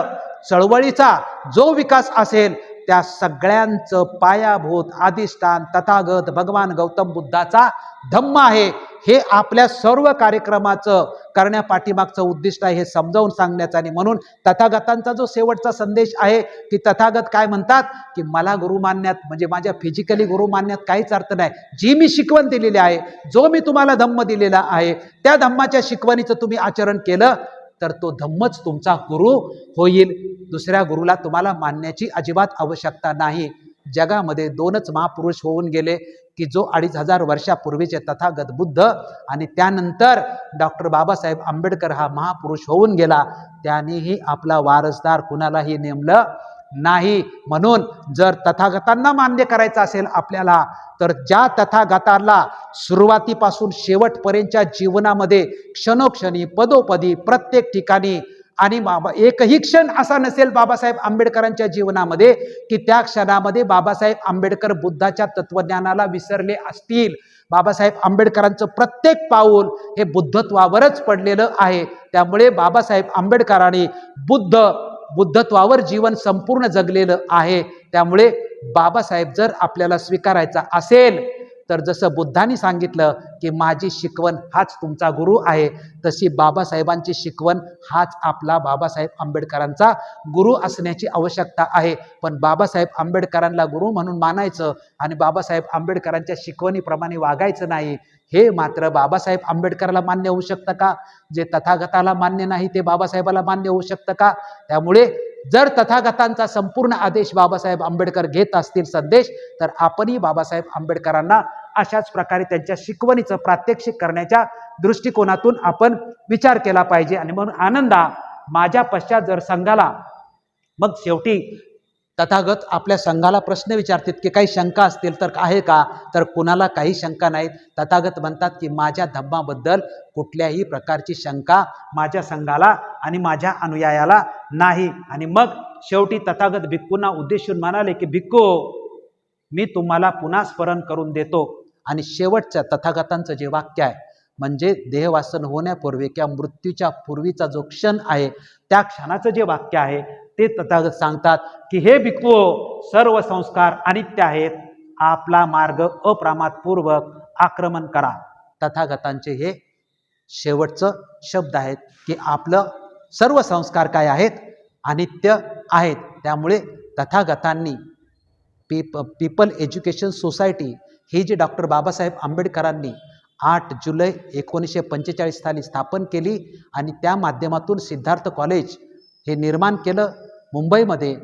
चळवळीचा जो विकास असेल त्या सगळ्यांचं पायाभूत अधिष्ठान तथागत भगवान गौतम बुद्धाचा धम्म आहे. हे आपल्या सर्व कार्यक्रमाचं करण्यापाठीमागचं उद्दिष्ट आहे, हे समजावून सांगण्याचं. आणि म्हणून तथागतांचा जो शेवटचा संदेश आहे की तथागत काय म्हणतात की मला गुरु मानण्यात म्हणजे माझ्या फिजिकली गुरु मानण्यात काहीच अर्थ नाही. जी मी शिकवण दिलेली आहे, जो मी तुम्हाला धम्म दिलेला आहे, त्या धम्माच्या शिकवणीचं तुम्ही आचरण केलं तर तो धम्मच तुमचा गुरु होईल. दुसऱ्या गुरुला तुम्हाला मानण्याची अजिबात आवश्यकता नाही. जगामध्ये 2च महापुरुष होऊन गेले की जो 2500 वर्षापूर्वीचे तथागत बुद्ध आणि त्यानंतर डॉक्टर बाबासाहेब आंबेडकर हा महापुरुष होऊन गेला. त्यांनीही आपला वारसदार कुणालाही नेमलं नाही. म्हणून जर तथागतांना मान्य करायचं असेल आपल्याला तर ज्या तथागताला सुरुवातीपासून शेवटपर्यंतच्या जीवनामध्ये क्षणोक्षणी पदोपदी प्रत्येक ठिकाणी आणि एकही क्षण असा नसेल बाबासाहेब आंबेडकरांच्या जीवनामध्ये की त्या क्षणामध्ये बाबासाहेब आंबेडकर बुद्धाच्या तत्वज्ञानाला विसरले असतील. बाबासाहेब आंबेडकरांचं प्रत्येक पाऊल हे बुद्धत्वावरच पडलेलं आहे. त्यामुळे बाबासाहेब आंबेडकरांनी बुद्धत्वावर जीवन संपूर्ण जगलेलं आहे. त्यामुळे बाबासाहेब जर आपल्याला स्वीकारायचा असेल तर जसं बुद्धांनी सांगितलं की माझी शिकवण हाच तुमचा गुरु आहे, तशी बाबासाहेबांची शिकवण हाच आपला बाबासाहेब आंबेडकरांचा गुरु असण्याची आवश्यकता आहे. पण बाबासाहेब आंबेडकरांना गुरु म्हणून मानायचं आणि बाबासाहेब आंबेडकरांच्या शिकवणीप्रमाणे वागायचं नाही, हे मात्र बाबासाहेब आंबेडकरांना मान्य होऊ शकतं का? जे तथागताला मान्य नाही ते बाबासाहेबाला मान्य होऊ शकतं का? त्यामुळे जर तथागतांचा संपूर्ण आदेश बाबासाहेब आंबेडकर घेत असतील संदेश, तर आपणही बाबासाहेब आंबेडकरांना अशाच प्रकारे त्यांच्या शिकवणीचं प्रात्यक्षिक करण्याच्या दृष्टिकोनातून आपण विचार केला पाहिजे. आणि म्हणून आनंदा माझ्या पश्चात जर संघाला, मग शेवटी तथागत आपल्या संघाला प्रश्न विचारतात की काही शंका असतील तर आहे का? तर कुणाला काही शंका नाहीत. तथागत म्हणतात की माझ्या धम्माबद्दल कुठल्याही प्रकारची शंका माझ्या संघाला आणि माझ्या अनुयायाला नाही. आणि मग शेवटी तथागत भिक्खूंना उद्देशून म्हणाले की भिक्खू, मी तुम्हाला पुन्हा स्मरण करून देतो. आणि शेवटच्या तथागतांचं जे वाक्य आहे, म्हणजे देहवासन होण्यापूर्वी किंवा मृत्यूच्या पूर्वीचा जो क्षण आहे, त्या क्षणाचं जे वाक्य आहे ते तथागत सांगतात की हे भिक्खू, सर्व संस्कार अनित्य आहेत, आपला मार्ग अप्रमादपूर्वक आक्रमण करा. तथागतांचे हे शेवटचं शब्द आहेत की आपलं सर्व संस्कार काय आहेत? अनित्य आहेत. त्यामुळे तथागतांनी पीपल एज्युकेशन सोसायटी ही जी डॉक्टर बाबासाहेब आंबेडकरांनी 8 जुलै 1945 साली स्थापन केली आणि त्या माध्यमातून सिद्धार्थ कॉलेज हे निर्माण केलं, मुंबईमध्ये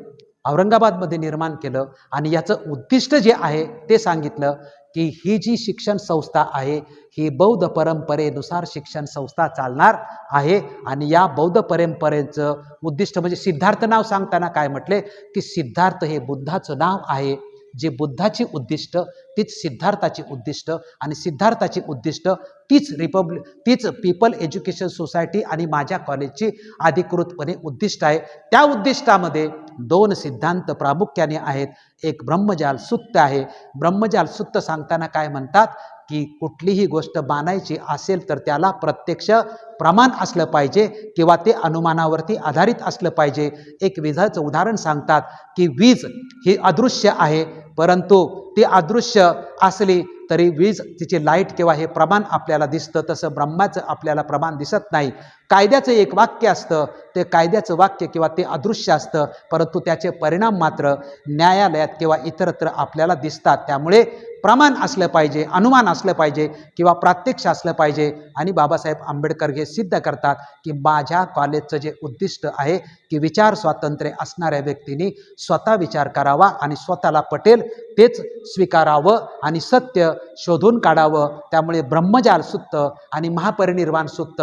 औरंगाबादमध्ये निर्माण केलं. आणि याचं उद्दिष्ट जे आहे ते सांगितलं की ही जी शिक्षण संस्था आहे ही बौद्ध परंपरेनुसार शिक्षण संस्था चालणार आहे. आणि या बौद्ध परंपरेचं उद्दिष्ट म्हणजे सिद्धार्थ नाव सांगताना काय म्हटले की सिद्धार्थ हे बुद्धाचं नाव आहे. जे बुद्धाची उद्दिष्ट तीच सिद्धार्थाची उद्दिष्ट, आणि सिद्धार्थाची उद्दिष्ट तीच पीपल एज्युकेशन सोसायटी आणि माझ्या कॉलेजची अधिकृतपणे उद्दिष्ट आहे. त्या उद्दिष्टामध्ये 2 सिद्धांत प्रामुख्याने आहेत. एक ब्रह्मजाल सुत्त आहे. ब्रह्मजाल सुत्त सांगताना काय म्हणतात की कुठलीही गोष्ट मानायची असेल तर त्याला प्रत्यक्ष प्रमाण असलं पाहिजे किंवा ते अनुमानावरती आधारित असलं पाहिजे. एक विजाचं उदाहरण सांगतात की वीज ही अदृश्य आहे, परंतु ती अदृश्य असली तरी वीज तिचे लाईट किंवा हे प्रमाण आपल्याला दिसतं, तसं ब्रह्माचं आपल्याला प्रमाण दिसत नाही. कायद्याचं एक वाक्य असतं, ते कायद्याचं वाक्य किंवा ते अदृश्य असतं, परंतु त्याचे परिणाम मात्र न्यायालयात किंवा इतरत्र आपल्याला दिसतात. त्यामुळे प्रमाण असलं पाहिजे, अनुमान असलं पाहिजे किंवा प्रात्यक्ष असलं पाहिजे. आणि बाबासाहेब आंबेडकर हे सिद्ध करतात की माझ्या कॉलेजचं जे उद्दिष्ट आहे की विचार स्वातंत्र्य असणाऱ्या व्यक्तींनी स्वतः विचार करावा आणि स्वतःला पटेल तेच स्वीकारावं आणि सत्य शोधून काढावं. त्यामुळे ब्रह्मजाल सुत्त आणि महापरिनिर्वाण सुत्त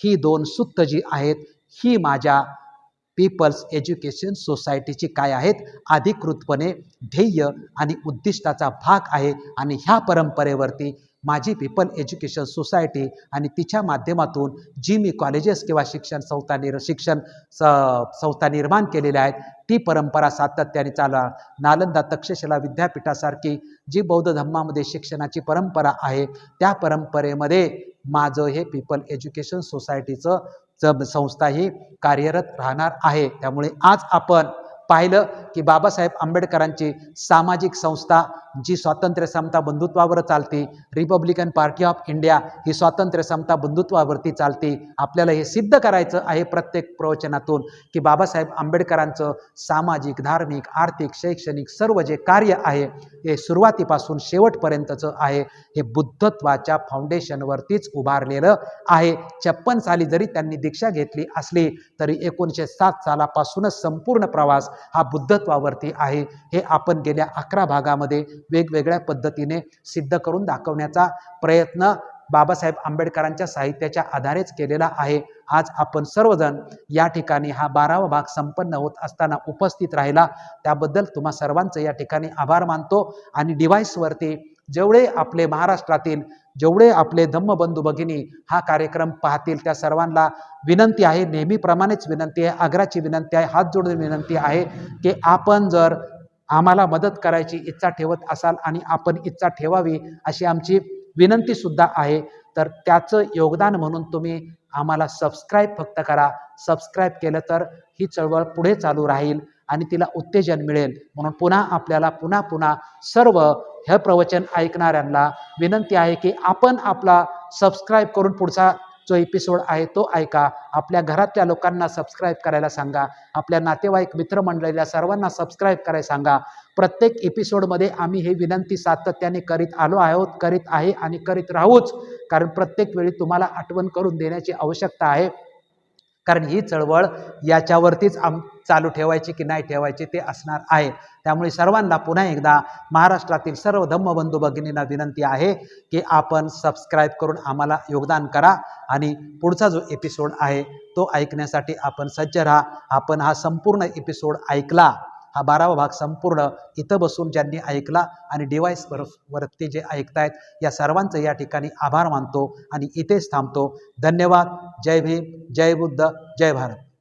ही 2 सुत्त जी आहेत ही माझ्या पीपल्स एज्युकेशन सोसायटीची काय आहेत? अधिकृतपणे ध्येय आणि उद्दिष्टाचा भाग आहे. आणि ह्या परंपरेवरती माझी पीपल एज्युकेशन सोसायटी आणि तिच्या माध्यमातून जी मी कॉलेजेस किंवा शिक्षण संस्था निर्माण केलेल्या आहेत ती परंपरा सातत्याने चालवा. नालंदा तक्षशिला विद्यापीठासारखी जी बौद्ध धर्मामध्ये शिक्षणाची परंपरा आहे त्या परंपरेमध्ये माझं हे पीपल एज्युकेशन सोसायटीचं संस्था ही कार्यरत राहणार आहे. त्यामुळे आज आपण पाहिलं की बाबासाहेब आंबेडकरांची सामाजिक संस्था जी स्वातंत्र्य समता बंधुत्वावर चालते, रिपब्लिकन पार्टी ऑफ इंडिया ही स्वातंत्र्य समता बंधुत्वावरती चालते. आपल्याला हे सिद्ध करायचं आहे प्रत्येक प्रवचनातून की बाबासाहेब आंबेडकरांचं सामाजिक, धार्मिक, आर्थिक, शैक्षणिक सर्व जे कार्य आहे हे सुरुवातीपासून शेवटपर्यंतचं आहे हे बुद्धत्वाच्या फाउंडेशनवरतीच उभारलेलं आहे. 56 साली जरी त्यांनी दीक्षा घेतली असली तरी 1907 सालापासूनच संपूर्ण प्रवास हा बुद्धत्वावरती आहे. हे आपण गेल्या 11 भागामध्ये वेगवेगळ्या पद्धतीने सिद्ध करून दाखवण्याचा प्रयत्न बाबासाहेब आंबेडकरांच्या साहित्याच्या आधारेच केलेला आहे. आज आपण सर्वजण या ठिकाणी हा 12वा भाग संपन्न होत असताना उपस्थित राहिला त्याबद्दल तुम्हा सर्वांचं या ठिकाणी आभार मानतो. आणि डिव्हाइसवरती जेवढे आपले महाराष्ट्रातील जेवढे आपले धम्मबंधू भगिनी हा कार्यक्रम पाहतील त्या सर्वांना विनंती आहे, नेहमीप्रमाणेच विनंती आहे, आग्रहाची विनंती आहे, हात जोडून विनंती आहे की आपण जर आम्हाला मदत करायची इच्छा ठेवत असाल आणि आपण इच्छा ठेवावी अशी आमची विनंती सुद्धा आहे, तर त्याचं योगदान म्हणून तुम्ही आम्हाला सबस्क्राईब फक्त करा. सबस्क्राईब केलं तर ही चळवळ पुढे चालू राहील आणि तिला उत्तेजन मिळेल. म्हणून पुन्हा आपल्याला पुन्हा सर्व हे प्रवचन ऐकणाऱ्यांना विनंती आहे की आपण आपला सबस्क्राईब करून पुढचा जो एपिसोड आहे तो ऐका. आपल्या घरातल्या लोकांना सबस्क्राईब करायला सांगा. आपल्या नातेवाईक मित्रमंडळीला सर्वांना सबस्क्राईब करायला सांगा. प्रत्येक एपिसोडमध्ये आम्ही हे विनंती सातत्याने करीत आलो आहोत, करीत आहे आणि करीत राहूच. कारण प्रत्येक वेळी तुम्हाला आठवण करून देण्याची आवश्यकता आहे. कारण ही चळवळ याच्यावरतीच चालू ठेवायची की नाही ठेवायची ते असणार आहे. त्यामुळे सर्वांना पुन्हा एकदा महाराष्ट्रातील सर्व धम्मबंधू भगिनींना विनंती आहे की आपण सबस्क्राईब करून आम्हाला योगदान करा आणि पुढचा जो एपिसोड आहे तो ऐकण्यासाठी आपण सज्ज राहा. आपण हा संपूर्ण एपिसोड ऐकला, हा 12वा भाग संपूर्ण इथं बसून ज्यांनी ऐकला आणि डिव्हाइस वरती जे ऐकतायत या सर्वांचं या ठिकाणी आभार मानतो आणि इथेच थांबतो. धन्यवाद. जय भीम, जय बुद्ध, जय भारत.